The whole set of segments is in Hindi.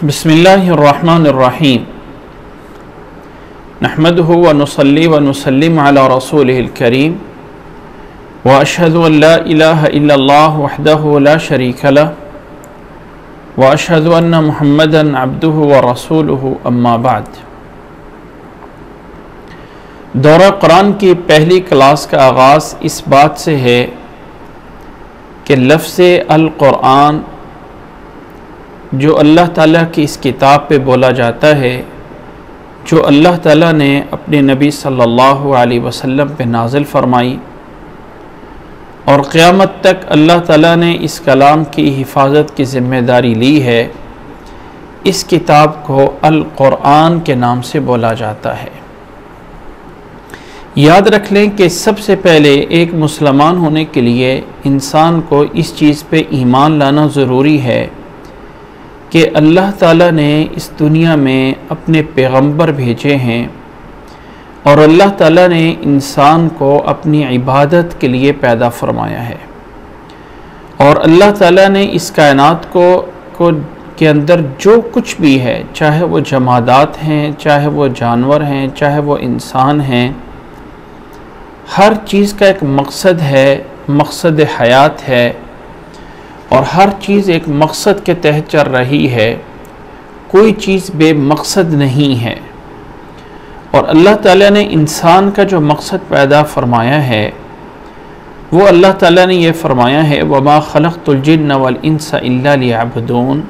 बिस्मिल्लाहिर्रहमानिर्रहीम नहमदुहु व नुसल्ली व नुसल्लिम अला रसूलिहिल करीम व अशहदु अन ला इलाहा इल्लल्लाह वहदहु ला शरीका लह व अशहदु अन्न मुहम्मदन अब्दुहु व रसूलुहु अम्मा बाद। दौरा कुरान की पहली क्लास का आगाज़ इस बात से है कि लफ्ज़ अल कुरान जो अल्लाह ताला की इस किताब पे बोला जाता है, जो अल्लाह ताला ने अपने नबी सल्लल्लाहु अलैहि वसल्लम पे नाज़िल फरमाई और क़यामत तक अल्लाह ताला ने इस कलाम की हिफाजत की ज़िम्मेदारी ली है, इस किताब को अल कुरान के नाम से बोला जाता है। याद रख लें कि सबसे पहले एक मुसलमान होने के लिए इंसान को इस चीज़ पे ईमान लाना ज़रूरी है कि अल्लाह ताला ने इस दुनिया में अपने पैगंबर भेजे हैं और अल्लाह ताला ने इंसान को अपनी इबादत के लिए पैदा फरमाया है और अल्लाह ताला ने इस कायनात को के अंदर जो कुछ भी है, चाहे वो जमादात हैं, चाहे वो जानवर हैं, चाहे वो इंसान हैं, हर चीज़ का एक मकसद है, मकसद हयात है और हर चीज़ एक मकसद के तहत चल रही है। कोई चीज़ बेमकसद नहीं है और अल्लाह ताला ने इंसान का जो मकसद पैदा फरमाया है वो अल्लाह ताला ने ये फरमाया है, वमा खलक़तुल जिन्न वल इंसा इल्ला लियअबुदून,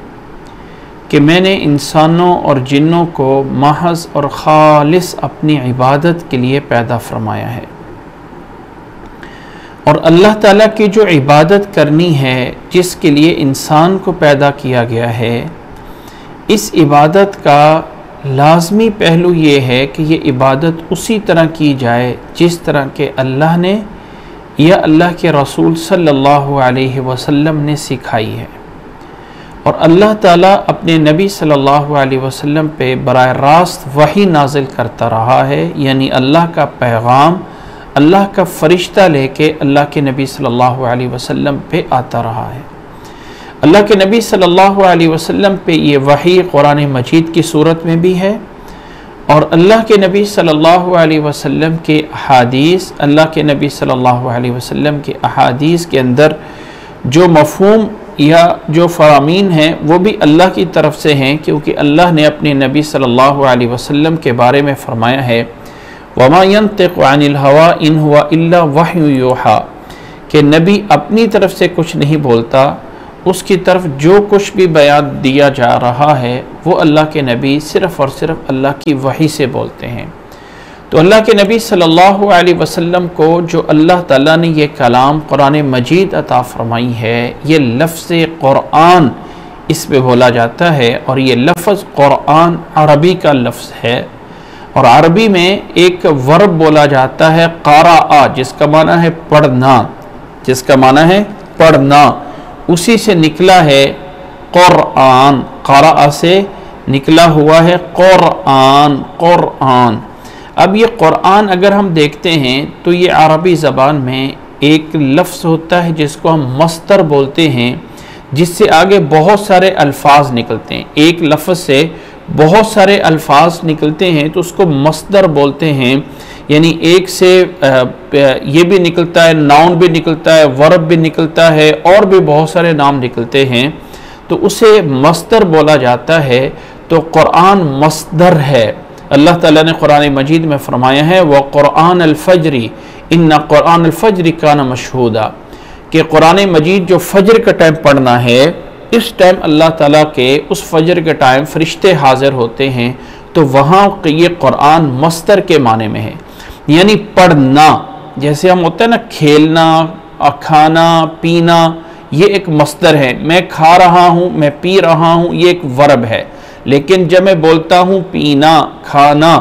कि मैंने इंसानों और जिन्नों को महज और खालिस अपनी इबादत के लिए पैदा फरमाया है। और अल्लाह ताला की जो इबादत करनी है, जिसके लिए इंसान को पैदा किया गया है, इस इबादत का लाज़मी पहलू ये है कि ये इबादत उसी तरह की जाए जिस तरह के अल्लाह ने या अल्लाह के रसूल सल्लल्लाहु अलैहि वसल्लम ने सिखाई है। और अल्लाह ताला अपने नबी सल्लल्लाहु अलैहि वसल्लम पे बराह रास्त वही नाजिल करता रहा है, यानी अल्लाह का पैगाम अल्लाह का फ़रिश्ता लेके अल्लाह के नबी सल्लल्लाहु अलैहि वसल्लम पे आता रहा है। अल्लाह के नबी सल्लल्लाहु अलैहि वसल्लम पे ये वही कुरान मजीद की सूरत में भी है और अल्लाह के नबी सल्लल्लाहु अलैहि वसल्लम के अहादीस, अल्लाह के नबी सल्लल्लाहु अलैहि वसल्लम के अहादीस के अंदर जो मफ़हूम या जो फ़रामीन हैं वो भी अल्लाह की तरफ से हैं, क्योंकि अल्लाह ने अपने नबी सल्लल्लाहु अलैहि वसल्लम के बारे में फ़रमाया है, वमा यंतिक़ु अनिल हवा इन हुवा इल्ला वह्यु यूहा, कि नबी अपनी तरफ से कुछ नहीं बोलता, उसकी तरफ जो कुछ भी बयान दिया जा रहा है वो अल्लाह के नबी सिर्फ़ और सिर्फ अल्लाह की वही से बोलते हैं। तो अल्लाह के नबी सल्लल्लाहु अलैहि वसल्लम को जो अल्लाह ताला ने ये कलाम कुरान मजीद अता फ़रमाई है, ये लफ्ज़ कुरान इस पे बोला जाता है और ये लफ्ज़ कुरान अरबी का लफ्ज़ है और अरबी में एक वर्ब बोला जाता है क़राअ, जिसका माना है पढ़ना, जिसका माना है पढ़ना, उसी से निकला है कुरान, क़राअ से निकला हुआ है कुरान, कुरान। अब ये कुरान अगर हम देखते हैं तो ये अरबी ज़बान में एक लफ्ज़ होता है जिसको हम मस्तर बोलते हैं, जिससे आगे बहुत सारे अल्फाज निकलते हैं। एक लफ्ज़ से बहुत सारे अल्फाज निकलते हैं तो उसको मस्दर बोलते हैं, यानी एक से ये भी निकलता है, नाउन भी निकलता है, वर्ब भी निकलता है और भी बहुत सारे नाम निकलते हैं, तो उसे मस्दर बोला जाता है। तो कुरान मस्दर है। अल्लाह ताला ने कुरान मजीद में फ़रमाया है, व कुरान अल-फज्री इन्ना कुरान अल-फज्री काना मशहूदा, कि कुरान मजीद जो फजर का टाइम पढ़ना है, इस टाइम अल्लाह ताला के उस फजर के टाइम फ़रिश्ते हाज़िर होते हैं, तो वहाँ ये कुरान मस्तर के माने में है, यानी पढ़ना। जैसे हम होता है ना खेलना, खाना पीना, ये एक मस्तर है। मैं खा रहा हूँ, मैं पी रहा हूँ, ये एक वर्ब है। लेकिन जब मैं बोलता हूँ पीना, खाना,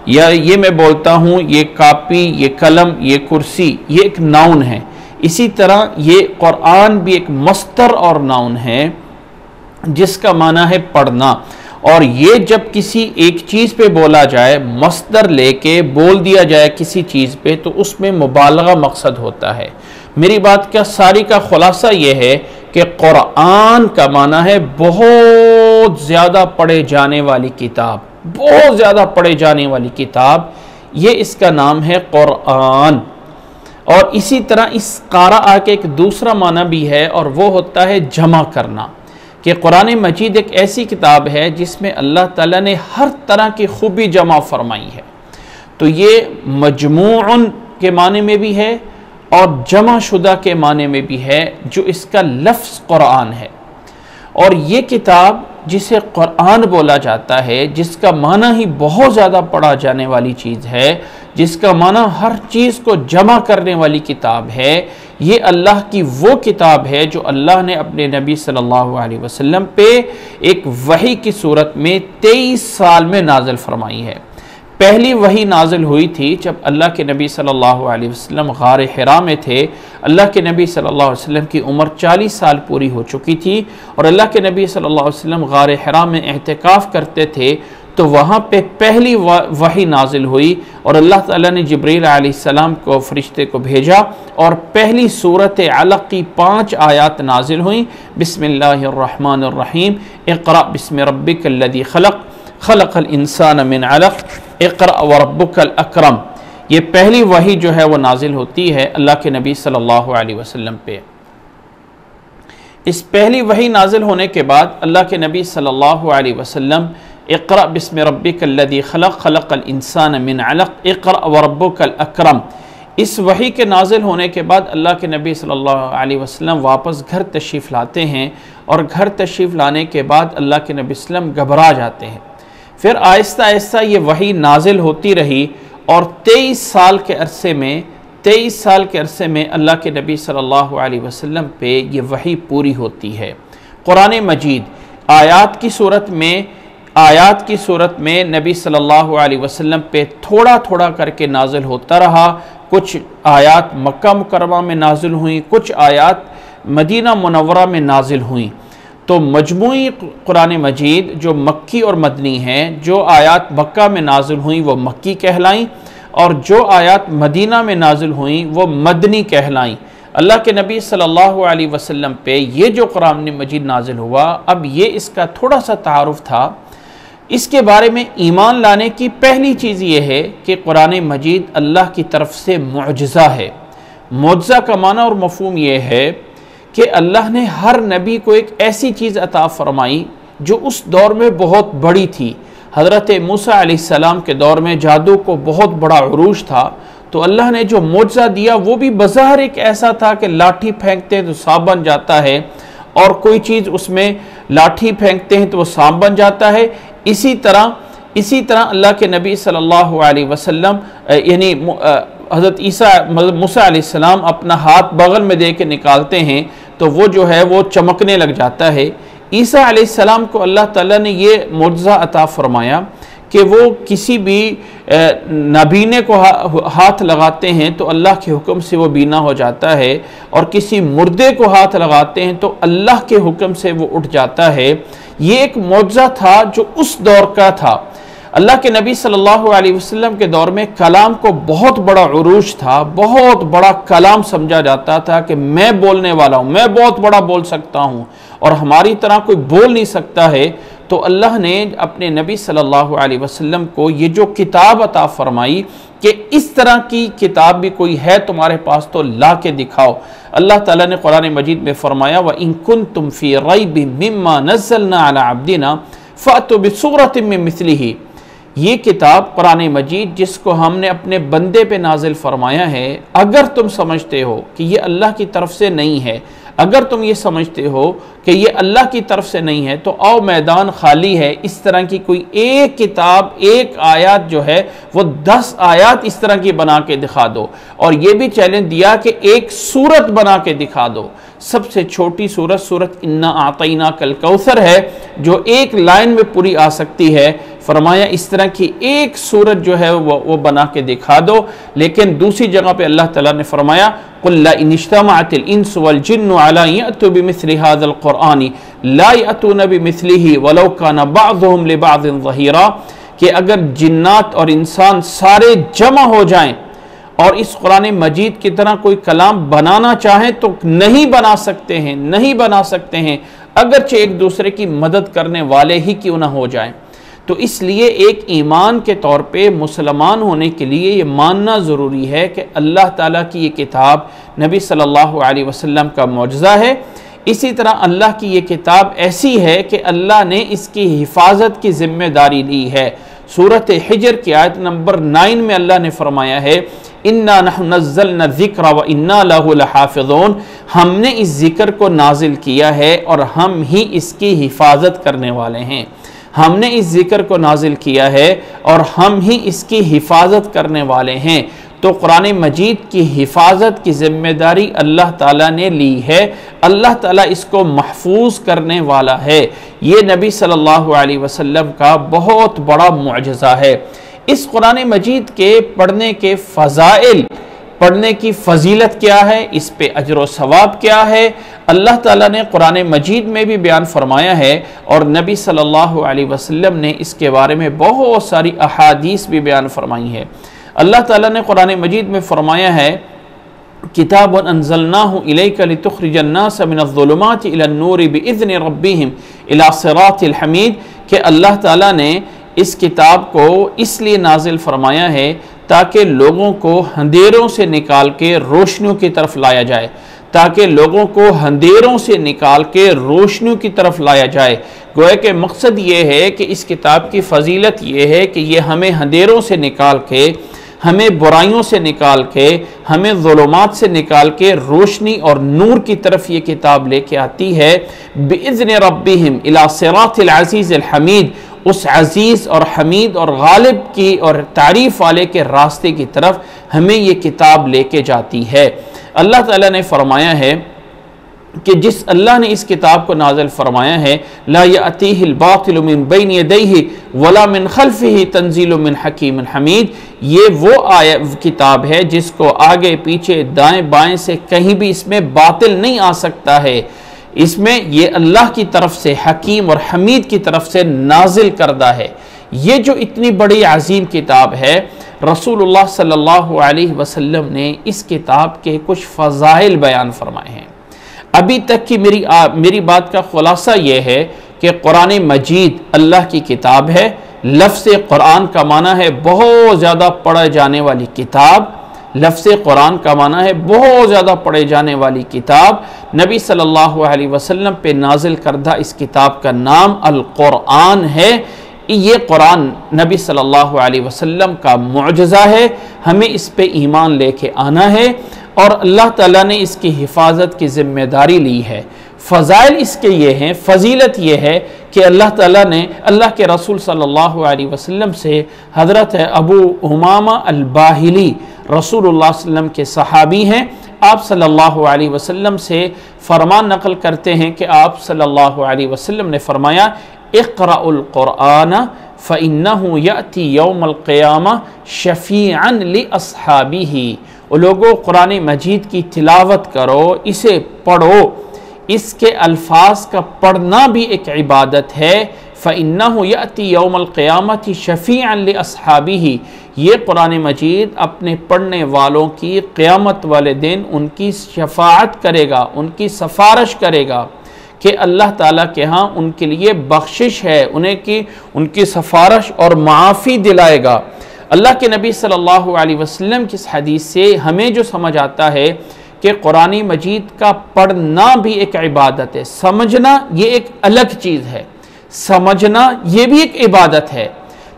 या ये मैं बोलता हूँ ये कापी, ये कलम, ये कुर्सी, ये एक नाउन है। इसी तरह ये कुरान भी एक मस्तर और नाउन है जिसका माना है पढ़ना। और ये जब किसी एक चीज़ पे बोला जाए, मस्दर लेके बोल दिया जाए किसी चीज़ पे, तो उसमें मुबालगा मकसद होता है। मेरी बात क्या सारी का खुलासा ये है कि कुरान का माना है बहुत ज़्यादा पढ़े जाने वाली किताब, बहुत ज़्यादा पढ़े जाने वाली किताब, ये इसका नाम है कुरान। और इसी तरह इस क़ारा के एक दूसरा माना भी है और वो होता है जमा करना, कि कुरान मजीद एक ऐसी किताब है जिसमें अल्लाह ताला ने हर तरह की खूबी जमा फरमाई है। तो ये मजमूअन के माने में भी है और जमा शुदा के माने में भी है, जो इसका लफ्ज़ कुरान है। और ये किताब जिसे कुरान बोला जाता है, जिसका माना ही बहुत ज़्यादा पढ़ा जाने वाली चीज़ है, जिसका माना हर चीज़ को जमा करने वाली किताब है, ये अल्लाह की वो किताब है जो अल्लाह ने अपने नबी सल्लल्लाहु अलैहि वसल्लम पे एक वही की सूरत में 23 साल में नाजिल फरमाई है। पहली वही नाजिल हुई थी जब अल्लाह के नबी सल्लल्लाहु अलैहि वसल्लम गार हिरा में थे। अल्लाह के नबी सल्लल्लाहु अलैहि वसल्लम की उम्र 40 साल पूरी हो चुकी थी और अल्लाह के नबी सल्लल्लाहु अलैहि वसल्लम गार हिरा में एहतिकाफ करते थे। तो वहाँ पे पहली वही नाजिल हुई और अल्लाह ताला ने जिब्रील अलैहिस्सलाम को फरिश्ते को भेजा और पहली सूरत अलक़ की 5 आयात नाजिल हुई। बिस्मिल्लाहिर्रहमानिर्रहीम, इक़रा बिस्मि रब्बिकल्लज़ी खलक़, खलक़ल इंसान मिन अलक़, इक़रा व रब्बुकल अकरम। ये पहली वही जो है वो नाजिल होती है अल्लाह के नबी सल्लल्लाहु अलैहि वसल्लम पे। इस पहली वही नाजिल होने के बाद अल्लाह के नबी सल्लल्लाहु अलैहि वसल्लम इक़रा बिस्मि रब्बिकल्लज़ी खलक़, खलक़ल इंसान मिन अलक़, इक़रा व रब्बुकल अकरम, इस वही के नाजिल होने के बाद अल्लाह के नबी सल्लल्लाहु अलैहि वसल्लम वापस घर तशरीफ़ लाते हैं और घर तशरीफ़ लाने के बाद अल्लाह के नबी सल्लम घबरा जाते हैं। फिर आहिस्ता आहिस्ता ये वही नाजिल होती रही और 23 साल के अरसे में अल्लाह के नबी सल्लल्लाहु अलैहि वसल्लम पे ये वही पूरी होती है। कुरान मजीद आयात की सूरत में नबी सल्लल्लाहु अलैहि वसल्लम पे थोड़ा थोड़ा करके नाजिल होता रहा। कुछ आयात मक्का मुकर्रमा में नाजिल हुई, कुछ आयात मदीना मुनव्वरा में नाजिल हुई। तो मजमूई कुरान मजीद जो मक्की और मदनी हैं, जो आयात मक्का में नाजिल हुई वो मक्की कहलाईं और जो आयात मदीना में नाजिल हुई वो मदनी कहलाईं। अल्लाह के नबी सल्लल्लाहु अलैहि वसल्लम पे ये जो कुरान मजीद नाजिल हुआ, अब ये इसका थोड़ा सा तारुफ था। इसके बारे में ईमान लाने की पहली चीज़ ये है कि कुरान मजीद अल्लाह की तरफ से मुअजिज़ा है। मुअजिज़ा का माना और मफ़हूम ये है कि अल्लाह ने हर नबी को एक ऐसी चीज़ अता फ़रमाई जो उस दौर में बहुत बड़ी थी। हज़रत मूसा अलैहिस्सलाम के दौर में जादू को बहुत बड़ा उरूज था, तो अल्लाह ने जो मुअजिज़ा दिया वो भी बज़ाहिर एक ऐसा था कि लाठी फेंकते हैं तो सांप बन जाता है, और कोई चीज़ उसमें लाठी फेंकते हैं तो वो सांप बन जाता है। इसी तरह अल्लाह के नबी सल्लल्लाहु अलैहि वसल्लम यानी हज़रत मूसा अलैहिस्सलाम अपना हाथ बगल में दे के निकालते हैं तो वो जो है वो चमकने लग जाता है। ईसा अलैहिस्सलाम को अल्लाह ताला ने ये मुअजिज़ा अता फ़रमाया कि वो किसी भी नाबीने को हाथ लगाते हैं तो अल्लाह के हुक्म से वो बीना हो जाता है, और किसी मुर्दे को हाथ लगाते हैं तो अल्लाह के हुक्म से वो उठ जाता है। ये एक मुअजिज़ा था जो उस दौर का था। अल्लाह के नबी सल्लल्लाहु अलैहि वसल्लम के दौर में कलाम को बहुत बड़ा उरूज था, बहुत बड़ा कलाम समझा जाता था कि मैं बोलने वाला हूँ, मैं बहुत बड़ा बोल सकता हूँ और हमारी तरह कोई बोल नहीं सकता है। तो अल्लाह ने अपने नबी सल्लल्लाहु अलैहि वसल्लम को ये जो किताब अता फरमाई कि इस तरह की किताब भी कोई है तुम्हारे पास तो ला के दिखाओ। अल्लाह ताला ने कुरान मजीद में फरमाया, व इन कुंतुम फी रैबिम मिम्मा नज़्ज़लना अला अब्दिना फ़अतू बिसूरतिम मिन मिस्लिही। ये किताब कुरान मजीद जिसको हमने अपने बंदे पे नाजिल फरमाया है, अगर तुम समझते हो कि ये अल्लाह की तरफ से नहीं है, अगर तुम ये समझते हो कि ये अल्लाह की तरफ से नहीं है, तो आओ मैदान खाली है, इस तरह की कोई एक किताब, एक आयत जो है वो 10 आयत इस तरह की बना के दिखा दो। और ये भी चैलेंज दिया कि एक सूरत बना के दिखा दो। सबसे छोटी सूरत इन्ना आतईना कल कौसर है, जो एक लाइन में पूरी आ सकती है। फरमाया इस तरह की एक सूरत जो है वो बना के दिखा दो। लेकिन दूसरी जगह पे अल्लाह ताला ने फरमाया, कुल ला इन इज्तमअतिल इंसु वल जिन्नु अला यअतू बिमिस्लि हाज़िल क़ुरआनी ला यअतूना बिमिस्लिही वलौ काना बअज़ुहुम लिबअज़िन ज़हीरा, कि अगर जिन्नात और इंसान सारे जमा हो जाएं और इस कुरान मजीद की तरह कोई कलाम बनाना चाहें तो नहीं बना सकते हैं, नहीं बना सकते हैं, अगरचे एक दूसरे की मदद करने वाले ही क्यों ना हो जाएं। तो इसलिए एक ईमान के तौर पे मुसलमान होने के लिए ये मानना ज़रूरी है कि अल्लाह ताला की ये किताब नबी सल्लल्लाहु अलैहि वसल्लम का मौजज़ा है। इसी तरह अल्लाह की ये किताब ऐसी है कि अल्लाह ने इसकी हिफाजत की जिम्मेदारी ली है। सूरत हिजर की आयत नंबर 9 में अल्लाह ने फरमाया है, इन्ना नहनु नज़्ज़लना ज़िक्र व इन्ना लहु लहाफ़िज़ून, हमने इस ज़िक्र को नाजिल किया है और हम ही इसकी हिफाजत करने वाले हैं। हमने इस ज़िक्र को नाजिल किया है और हम ही इसकी हिफाजत करने वाले हैं। तो कुरान मजीद की हिफाजत की ज़िम्मेदारी अल्लाह ताला ने ली है, अल्लाह ताला इसको महफूज करने वाला है। ये नबी सल्लल्लाहु अलैहि वसल्लम का बहुत बड़ा मुअजिज़ा है। इस कुरान मजीद के पढ़ने के फ़ज़ाइल, पढ़ने की फजीलत क्या है, इस पे अजर व सवाब क्या है, अल्लाह ताला ने कुरान मजीद में भी बयान फरमाया है और नबी सल्लल्लाहु अलैहि वसल्लम ने इसके बारे में बहुत सारी अहादीस भी बयान फरमाई है। अल्लाह ताला ने कुरान मजीद में फरमाया है, किताबुन अंज़लनाहु इलैका लितुख़रिजन नास मिनज़्ज़ुलुमाति इलन-नूरि बिइज़्नि रब्बिहिम इला सिरातिल हमीद, कि अल्लाह ताला ने इस किताब को इसलिए नाजिल फरमाया है ताकि लोगों को अंधेरों से निकाल के रोशनियों की तरफ लाया जाए, ताकि लोगों को अंधेरों से निकाल के रोशनियों की तरफ लाया जाए। गोया के मकसद ये है कि इस किताब की फजीलत ये है कि ये हमें अंधेरों से निकाल के, हमें बुराइयों से निकाल के, हमें ज़ुलुमात से निकाल के रोशनी और नूर की तरफ ये किताब लेके आती है। बिइज़्नि रब्बिहिम इला सिरातिल अज़ीज़िल हमीद, उस अज़ीज़ और हमीद और गालिब की और तारीफ़ वाले के रास्ते की तरफ हमें ये किताब लेके जाती है। अल्लाह ताला ने फरमाया है कि जिस अल्लाह ने इस किताब को नाज़िल फरमाया है, ला यातीहिल बातिलु मिन बैनि यदैहि वला मिन खल्फिही तंज़ीलु मिन हकीमिन हमीद, ये वो किताब है जिसको आगे पीछे दाएं बाएं से कहीं भी इसमें बातिल नहीं आ सकता है। इसमें ये अल्लाह की तरफ से, हकीम और हमीद की तरफ से नाजिल करदा है। ये जो इतनी बड़ी अजीम किताब है, रसूलुल्लाह सल्लल्लाहु अलैहि वसल्लम ने इस किताब के कुछ फ़ज़ाइल बयान फरमाए हैं। अभी तक की मेरी बात का खुलासा ये है कि कुरान मजीद अल्लाह की किताब है। लफ्ज़ कुरान का माना है बहुत ज़्यादा पढ़े जाने वाली किताब। लफ्ज़ कुरान का माना है बहुत ज़्यादा पढ़े जाने वाली किताब। नबी सल्लल्लाहु अलैहि वसल्लम पे नाजिल करदा इस किताब का नाम अल कुरान है। ये कुरान नबी सल्लल्लाहु अलैहि वसल्लम का मुअजिज़ा है, हमें इस पे ईमान लेके आना है और अल्लाह ताला ने इसकी हिफाजत की ज़िम्मेदारी ली है। फ़ज़ाइल इसके ये हैं, फ़जीलत ये है कि अल्लाह ताला ने अल्लाह के रसूल सल्लल्लाहु अलैहि वसल्लम से हज़रत अबू उमामा अल-बाहिली रसूलुल्लाह सल्लल्लाहु अलैहि वसल्लम के सहाबी हैं, आप सल्लल्लाहु अलैहि वसल्लम से फरमान नकल करते हैं कि आप सल्लल्लाहु अलैहि वसल्लम ने फरमाया, इक़राउल कुरान फ़इन्नहु यअती यौमल क़ियामा शफ़ीअन लि अस्हाबिही। ओ लोगों, कुरान मजीद की तिलावत करो, इसे पढ़ो, इसके अल्फाज का पढ़ना भी एक इबादत है। फ़इन्नहु यअती यौमल क़ियामति शफ़ीअन लि अस्हाबिही, ये कुरान मजीद अपने पढ़ने वालों की क़यामत वाले दिन उनकी शफ़ाअत करेगा, उनकी सफ़ारश करेगा कि अल्लाह ताला के यहाँ उनके लिए बख्शिश है, उनकी सफ़ारश और माफ़ी दिलाएगा। अल्लाह के नबी सल्लल्लाहु अलैहि वसल्लम की इस हदीस से हमें जो समझ आता है कि कुरान मजीद का पढ़ना भी एक इबादत है। समझना ये एक अलग चीज़ है, समझना ये भी एक इबादत है,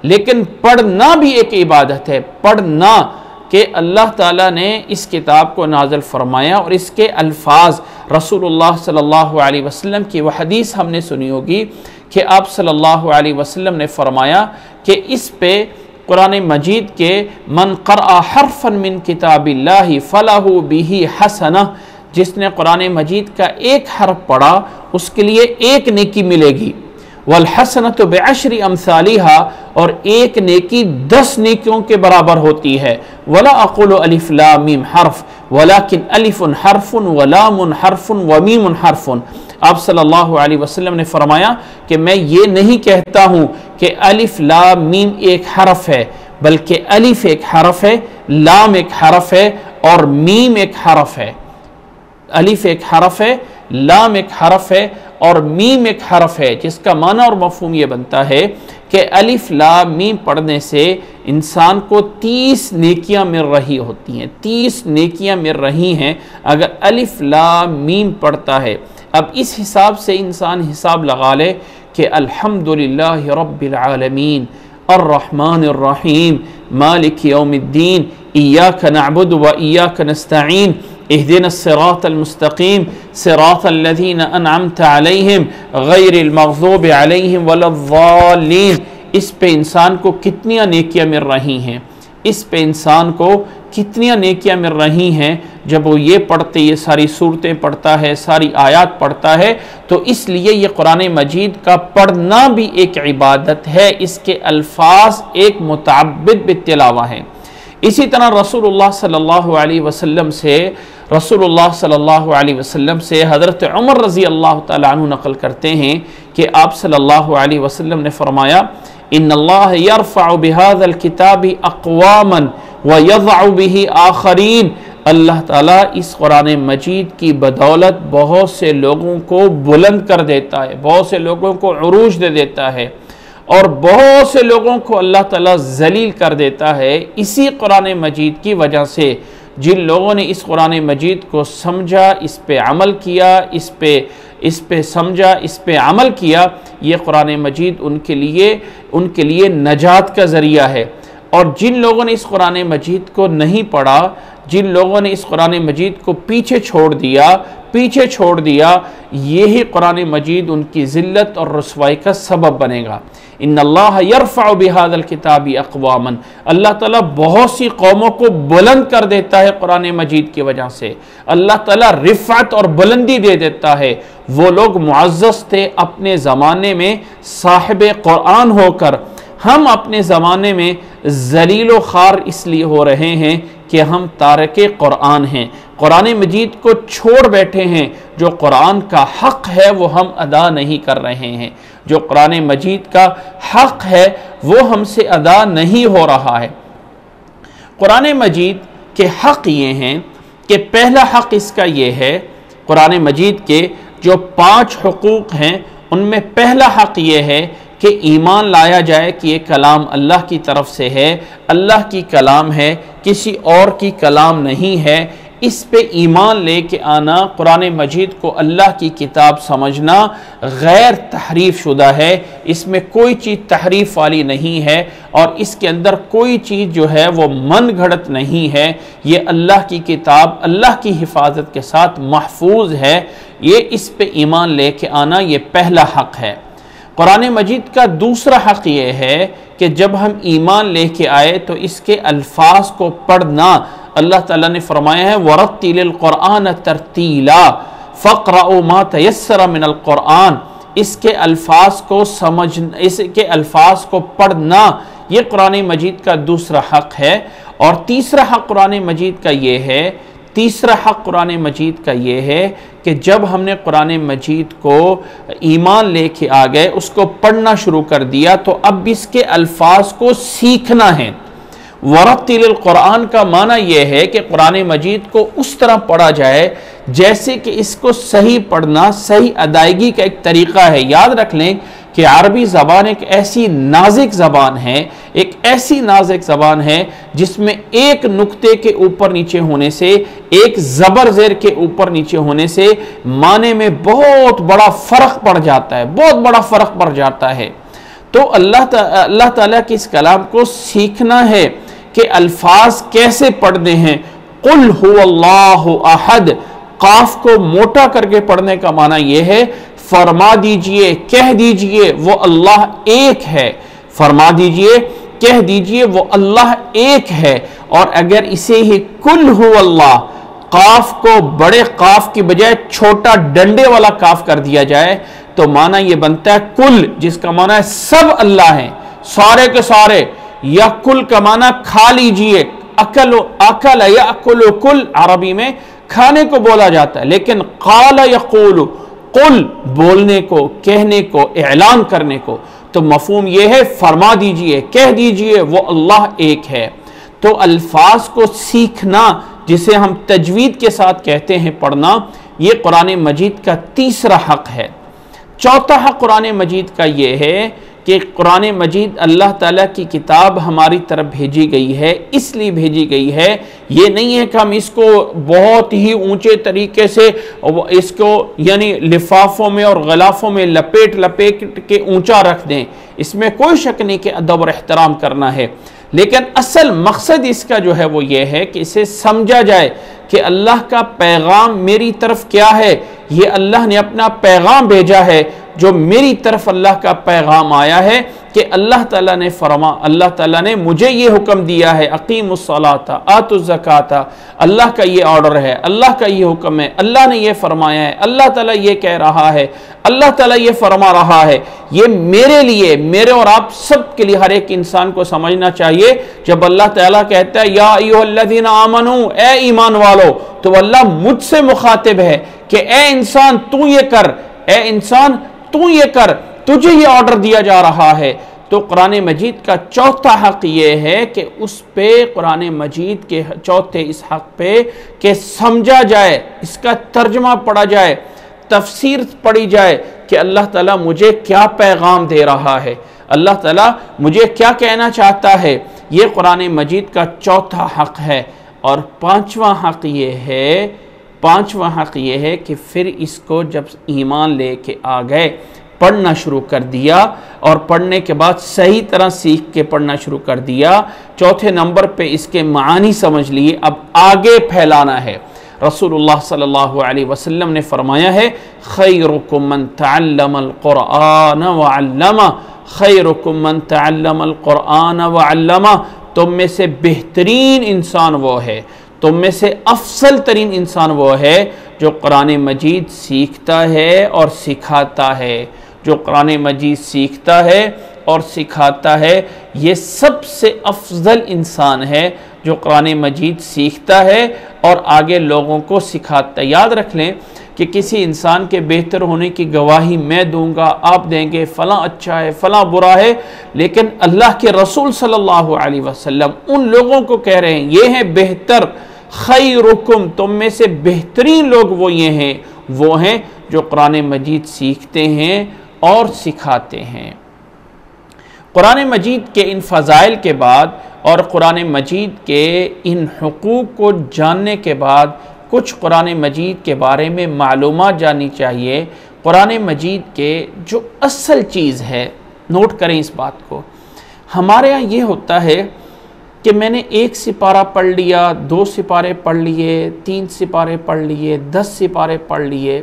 लेकिन पढ़ना भी एक इबादत है। पढ़ना कि अल्लाह ताला ने इस किताब को नाज़िल फरमाया और इसके अल्फाज रसूलुल्लाह सल्लल्लाहु अलैहि वसल्लम की वह हदीस हमने सुनी होगी कि आप सल्लल्लाहु अलैहि वसल्लम ने फरमाया कि इस पे कुरान मजीद के मन क़रअ हरफन मिन किताबिल्लाहि फलहु बिही हसना, जिसने कुरान मजीद का एक हर्फ पढ़ा उसके लिए एक नेकी मिलेगी। वल हसनतु बिअश्रि अमसालिहा, और एक नेकी 10 नेकियों के बराबर होती है। वला अक़ुलु अलिफ लाम मीम हर्फ वलाकिन अलिफुन हर्फुन व लामुन हर्फुन व मीमुन हर्फुन। आप सल्लल्लाहु अलैहि वसल्लम ने फरमाया कि मैं ये नहीं कहता हूँ कि अलिफ लाम मीम एक हर्फ है, बल्कि अलिफ एक हरफ है, लाम एक हरफ है और मीम एक हरफ है। अलिफ एक हरफ है, लाम एक हरफ है और मीम एक हरफ है, जिसका माना और मफहूम ये बनता है कि अलिफ लाम मीम पढ़ने से इंसान को 30 नेकियां मिल रही होती हैं। 30 नेकियां मिल रही हैं अगर अलिफ लाम मीम पढ़ता है। अब इस हिसाब से इंसान हिसाब लगा ले कि अल्हम्दुलिल्लाहि रब्बिल आलमीन अर्रहमानिर रहीम मालिक यौमिद्दीन इय्याका नअबुदु व इय्याका नस्तईन इहदिनस सिरातल मुस्तकीम सिरातल लज़ीना अनअमता अलैहिम गैरिल मग़ज़ूबि अलैहिम वलद्दाल्लीन। इस पे इंसान को कितनियाँ नेकियाँ मिल रही हैं, इस पे इंसान को कितनियाँ नेकियाँ मिल रही हैं जब वो ये पढ़ते, ये सारी सूरतें पढ़ता है, सारी आयात पढ़ता है। तो इसलिए ये कुरान मजीद का पढ़ना भी एक इबादत है, इसके अल्फाज एक मुताब्बिद बितिलावा है। इसी तरह रसूलुल्लाह सल्लल्लाहु अलैहि वसल्लम से हज़रत उमर रज़ी अल्लाह तआला अन्हु नक़ल करते हैं कि आप सल्लल्लाहु अलैहि वसल्लम ने फरमाया, इन्नल्लाह यरफ़अु बिहाज़ल किताबि अक़वामन व यज़अउ बिही आख़रीन। अल्लाह ताला इस कुरान मजीद की बदौलत बहुत से लोगों को बुलंद कर देता है, बहुत से लोगों को उरूज दे देता है और बहुत से लोगों को अल्लाह ताला जलील कर देता है। इसी कुरान मजीद की वजह से जिन लोगों ने इस कुरान मजीद को समझा, इस पे अमल किया, इस पे समझा, इस पे अमल किया, ये कुरान मजीद उनके लिए नजात का ज़रिया है। और जिन लोगों ने इस कुरान मजीद को नहीं पढ़ा, जिन लोगों ने इस कुरान मजीद को पीछे छोड़ दिया, यही कुरान मजीद उनकी ज़िल्लत और रुसवाई का सबब बनेगा। इन्नल्लाह यरफ़अु बिहाज़ल किताबि अक़वामन, अल्लाह ताला बहुत सी कौमों को बुलंद कर देता है कुरान मजीद की वजह से। अल्लाह ताला रिफ़अत और बुलंदी दे देता है। वो लोग मुअज़्ज़ज़ थे अपने ज़माने में साहिब कुरान होकर, हम अपने ज़माने में ज़लील ख़ार इसलिए हो रहे हैं कि हम तारके कुरान हैं, कुरान मजीद को छोड़ बैठे हैं। जो कुरान का हक़ है वो हम अदा नहीं कर रहे हैं, जो कुरान मजीद का हक़ है वो हमसे अदा नहीं हो रहा है। कुरान मजीद के हक़ ये हैं कि पहला हक़ इसका ये है, कुरान मजीद के जो 5 हुकूक़ हैं उनमें पहला हक़ ये है कि ईमान लाया जाए कि ये कलाम अल्लाह की तरफ से है, अल्लाह की कलाम है, किसी और की कलाम नहीं है। इस पे ईमान ले के आना, कुरान मजीद को अल्लाह की किताब समझना गैर तहरीफ शुदा है, इसमें कोई चीज़ तहरीफ वाली नहीं है और इसके अंदर कोई चीज़ जो है वो मन घड़त नहीं है। ये अल्लाह की किताब अल्लाह की हिफाजत के साथ महफूज है। ये इस पे ईमान ले के आना ये पहला हक़ है। कुरान मजीद का दूसरा हक़ ये है कि जब हम ईमान लेके आए तो इसके अल्फाज को पढ़ना, अल्लाह ताला ने फरमाया है वरत्तिलिल कुरान तरतीला फ़क़रअू मा तयस्सर मिनल कुरान। इसके अल्फाज को समझना, इसके अल्फाज को पढ़ना, ये कुरान मजीद का दूसरा हक़ है। और तीसरा हक़ कुरान मजीद का ये है, तीसरा हक़ कुरान मजीद का ये है कि जब हमने कुरान मजीद को ईमान लेके आ गए, उसको पढ़ना शुरू कर दिया, तो अब इसके अल्फाज को सीखना है। वरत्तिलिल कुरान का माना यह है कि कुरान मजीद को उस तरह पढ़ा जाए जैसे कि इसको सही पढ़ना सही अदायगी का एक तरीक़ा है। याद रख लें कि अरबी ज़बान एक ऐसी नाज़िक ज़बान है, एक ऐसी नाज़िक ज़बान है जिसमें एक नुक्ते के ऊपर नीचे होने से, एक ज़बर ज़ेर के ऊपर नीचे होने से माने में बहुत बड़ा फ़र्क पड़ जाता है, बहुत बड़ा फ़र्क पड़ जाता है। तो अल्लाह ताला की इस कलाम को सीखना है कि अल्फाज कैसे पढ़ने हैं। कुल हुवल्लाहु अहद, काफ को मोटा करके पढ़ने का माना यह है फरमा दीजिए, कह दीजिए वो अल्लाह एक है। फरमा दीजिए, कह दीजिए वो अल्लाह एक है। और अगर इसे ही कुल हुवल्लाह, काफ को बड़े काफ की बजाय छोटा डंडे वाला काफ कर दिया जाए तो माना यह बनता है कुल, जिसका माना है सब अल्लाह हैं, सारे के सारे। या कुल का माना खा लीजिए, अकल अकल या अकुल कुल अरबी में खाने को बोला जाता है। लेकिन काल यक़ूल, कुल बोलने को, कहने को, ऐलान करने को। तो मफहूम ये है फरमा दीजिए, कह दीजिए वो अल्लाह एक है। तो अल्फाज को सीखना, जिसे हम तजवीद के साथ कहते हैं पढ़ना, ये कुरान मजीद का तीसरा हक है। चौथा हक कुरान मजीद का ये है कि कुरान मजीद अल्लाह ताला की किताब हमारी तरफ भेजी गई है, इसलिए भेजी गई है, ये नहीं है कि हम इसको बहुत ही ऊंचे तरीके से इसको यानी लिफाफों में और गलाफों में लपेट लपेट के ऊंचा रख दें। इसमें कोई शक नहीं कि अदब और एहतराम करना है, लेकिन असल मकसद इसका जो है वो ये है कि इसे समझा जाए कि अल्लाह का पैगाम मेरी तरफ क्या है। ये अल्लाह ने अपना पैगाम भेजा है, जो मेरी तरफ अल्लाह का पैगाम आया है कि अल्लाह ताला ने मुझे ये हुक्म दिया है, अकीमुस्सलाता आतुज़ ज़काता। अल्लाह का ये ऑर्डर है, अल्लाह का ये हुक्म है, अल्लाह ने ये फरमाया है, अल्लाह ताला ये कह रहा है, अल्लाह ताला ये फरमा रहा है। ये मेरे लिए, मेरे और आप सब के लिए, हर एक इंसान को समझना चाहिए। जब अल्लाह ताला कहता है या अय्युहल्लज़ीना आमनू, ए ईमान वालो, तो अल्लाह मुझसे मुखातिब है कि ए इंसान तू ये कर, ए इंसान तू ये कर, तुझे ये ऑर्डर दिया जा रहा है। तो कुरान मजीद का चौथा हक ये है कि उस पे कुरान मजीद के चौथे इस हक पे कि समझा जाए, इसका तर्जमा पढ़ा जाए, तफसीर पढ़ी जाए कि अल्लाह ताला मुझे क्या पैगाम दे रहा है, अल्लाह ताला मुझे क्या कहना चाहता है। ये कुरान मजीद का चौथा हक है। और पांचवा हक ये है कि फिर इसको जब ईमान लेके आ गए, पढ़ना शुरू कर दिया और पढ़ने के बाद सही तरह सीख के पढ़ना शुरू कर दिया, चौथे नंबर पे इसके मानी समझ लिए, अब आगे फैलाना है। रसूलुल्लाह सल्लल्लाहु अलैहि वसल्लम ने फरमाया है, खैरुकुम मन तअल्लमल कुरआन व अल्लमा, खैरुकुम मन तअल्लमल कुरआन व अल्लमा। तुम में से बेहतरीन इंसान वो है, तुम में से अफसल तरीन इंसान वो है जो कुरान मजीद सीखता है और सिखाता है। जो कुरान मजीद सीखता है और सिखाता है, ये सबसे अफजल इंसान है जो कुरान मजीद सीखता है और आगे लोगों को सिखाता। याद रख लें कि किसी इंसान के बेहतर होने की गवाही मैं दूंगा, आप देंगे, फ़लाँ अच्छा है, फ़लाँ बुरा है, लेकिन अल्लाह के रसूल सल्लल्लाहु अलैहि वसल्लम उन लोगों को कह रहे हैं ये हैं बेहतर। खैरुकुम, तुम में से बेहतरीन लोग वो हैं जो कुरान मजीद सीखते हैं और सिखाते हैं। कुरान मजीद के इन फ़ज़ाइल के बाद और कुरान मजीद के इन हुकूक को जानने के बाद कुछ कुरान मजीद के बारे में मालूमात जाननी चाहिए। कुरान मजीद के जो असल चीज़ है, नोट करें इस बात को। हमारे यहाँ ये होता है कि मैंने 1 सिपारा पढ़ लिया, 2 सिपारे पढ़ लिए, 3 सिपारे पढ़ लिए, 10 सिपारे पढ़ लिए।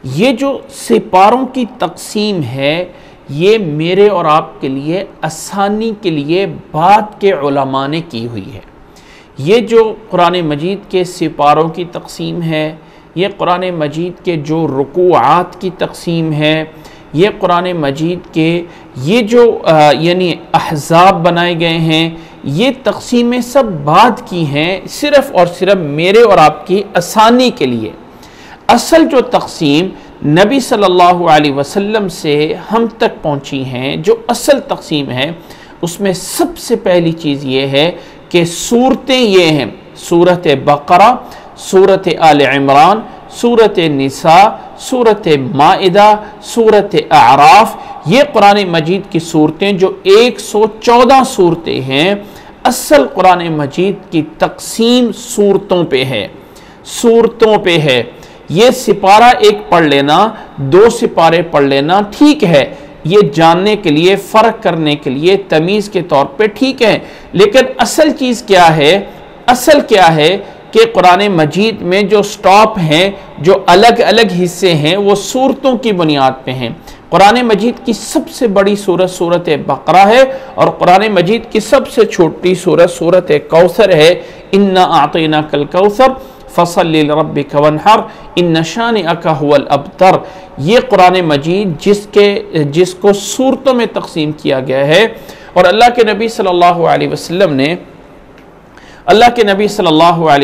ये जो सिपारों की तकसीम है, ये मेरे और आपके लिए आसानी के लिए बाद के उलमा ने की हुई है। ये जो कुरान मजीद के सिपारों की तकसीम है, ये कुरान मजीद के जो रुकूआत की तकसीम है, ये कुरान मजीद के ये जो यानी अहज़ाब बनाए गए हैं, ये तकसीमें सब बाद की हैं, सिर्फ़ और सिर्फ मेरे और आपकी आसानी के लिए। असल जो तकसीम नबी सल्लल्लाहु अलैहि वसल्लम से हम तक पहुंची हैं, जो असल तकसीम है, उसमें सबसे पहली चीज़ ये है कि सूरतें ये हैं, सूरत बकरा, सूरत आल इमरान, सूरत निसा, सूरत माइदा, सूरत आराफ, ये कुरान मजीद की सूरतें जो 114 सूरतें हैं। असल कुरान मजीद की तकसीम सूरतों पे है। ये सिपारा एक पढ़ लेना, 2 सिपारे पढ़ लेना ठीक है, ये जानने के लिए, फ़र्क करने के लिए, तमीज़ के तौर पे ठीक है, लेकिन असल चीज़ क्या है? असल क्या है कि कुरान मजीद में जो स्टॉप हैं, जो अलग अलग हिस्से हैं, वो सूरतों की बुनियाद पे हैं। कुरान मजीद की सबसे बड़ी सूरत सूरत बकरा है और कुरान मजीद की सबसे छोटी सूरत सूरत कौसर है। इन्ना आतैना कल कौसर फसल्लि लिरब्बिका वन्हर इन्न शानिअका हुवल अबतर। ये कुरान मजीद जिसको सूरतों में तकसीम किया गया है। और अल्लाह के नबी सल्लल्लाहु अलैहि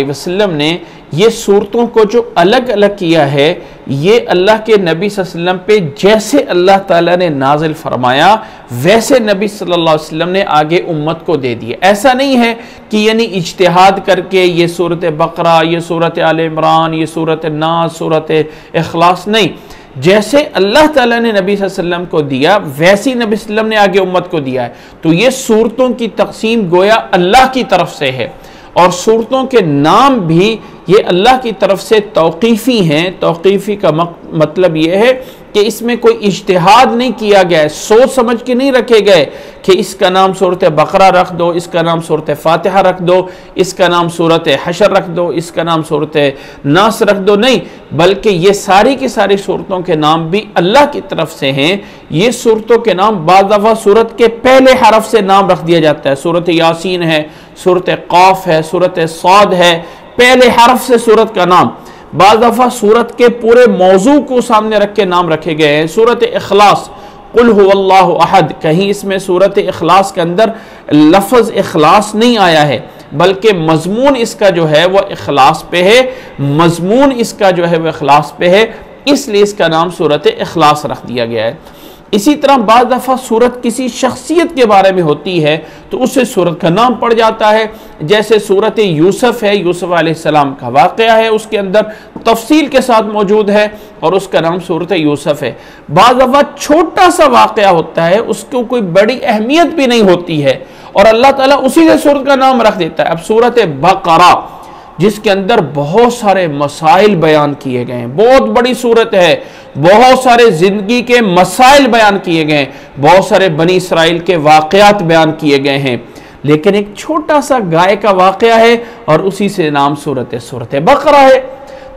वसल्लम ने ये सूरतों को जो अलग अलग किया है, ये अल्लाह के नबी सल्लल्लाहु अलैहि वसल्लम पे जैसे अल्लाह ताला ने नाजिल फरमाया वैसे नबी सल्लल्लाहु अलैहि वसल्लम ने आगे उम्मत को दे दिए। ऐसा नहीं है कि यानी इज्तिहाद करके ये सूरत बकरा, ये सूरत आल इमरान, ये सूरत नास, सूरत इखलास, नहीं, जैसे अल्लाह ताला ने नबी सल्लल्लाहु अलैहि वसल्लम को दिया वैसी नबी सल्लल्लाहु अलैहि वसल्लम ने आगे उम्मत को दिया है। तो ये सूरतों की तकसीम गोया अल्लाह की तरफ से है, और सूरतों के नाम भी ये अल्लाह की तरफ से तौक़ीफ़ी हैं। तौक़ीफ़ी का मतलब ये है कि इसमें कोई इज्तिहाद नहीं किया गया है, सोच समझ के नहीं रखे गए कि इसका नाम सूरत बकरा रख दो, इसका नाम सूरत फातिहा रख दो, इसका नाम सूरत हशर रख दो, इसका नाम सूरत नास रख दो, नहीं, बल्कि ये सारी की सारी सूरतों के नाम भी अल्लाह की तरफ से हैं। ये सूरतों के नाम बाज़ दफ़ा सूरत के पहले हरफ से नाम रख दिया जाता है। सूरत यासीन है, सूरत क़ाफ है, सूरत साद है, पहले हरफ से सूरत का नाम। बाज़ दफ़ा सूरत के पूरे मौजू को सामने रख के नाम रखे गए हैं। सूरत इखलास, कुल हुवल्लाहु अहद, कहीं इसमें सूरत इखलास के अंदर लफ्ज़ इखलास नहीं आया है, बल्कि मजमून इसका जो है वह इखलास पे है, मजमून इसका जो है वह इखलास पे है, इसलिए इसका नाम सूरत इखलास रख दिया गया है। इसी तरह बाज़ दफ़ा सूरत किसी शख्सियत के बारे में होती है तो उससे सूरत का नाम पड़ जाता है। जैसे सूरत यूसुफ है, यूसुफ अलैहिस्सलाम का वाक़या है, उसके अंदर तफसील के साथ मौजूद है और उसका नाम सूरत यूसुफ है। बाज़ दफ़ा छोटा सा वाक़या होता है, उसको कोई बड़ी अहमियत भी नहीं होती है और अल्लाह ताला उसी से सूरत का नाम रख देता है। अब सूरत बकरा, जिसके अंदर बहुत सारे मसाइल बयान किए गए हैं, बहुत बड़ी सूरत है, बहुत सारे ज़िंदगी के मसाइल बयान किए गए हैं, बहुत सारे बनी इसराइल के वाक़यात बयान किए गए हैं, लेकिन एक छोटा सा गाय का वाक़या है और उसी से नाम सूरत बकरा है।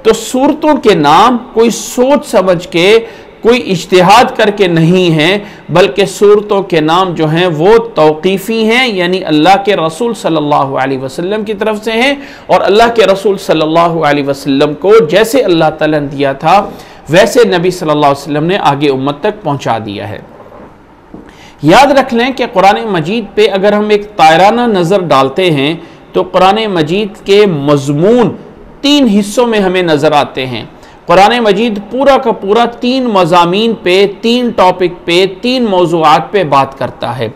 तो सूरतों के नाम कोई सोच समझ के, कोई इज्तिहाद करके नहीं है, बल्कि सूरतों के नाम जो हैं वो तौक़ीफ़ी हैं, यानी अल्लाह के रसूल सल्लल्लाहु अलैहि वसल्लम की तरफ से हैं, और अल्लाह के रसूल सल्लल्लाहु अलैहि वसल्लम को जैसे अल्लाह ताला ने दिया था वैसे नबी सल्लल्लाहु अलैहि वसल्लम ने आगे उम्मत तक पहुँचा दिया है। याद रख लें कि कुरान मजीद पे अगर हम एक तायराना नज़र डालते हैं तो कुरान मजीद के मज़मून 3 हिस्सों में हमें नज़र आते हैं। कुरान मजीद पूरा का पूरा 3 मज़ामीन पे, 3 टॉपिक पे, 3 मौज़ूआत पे बात करता है।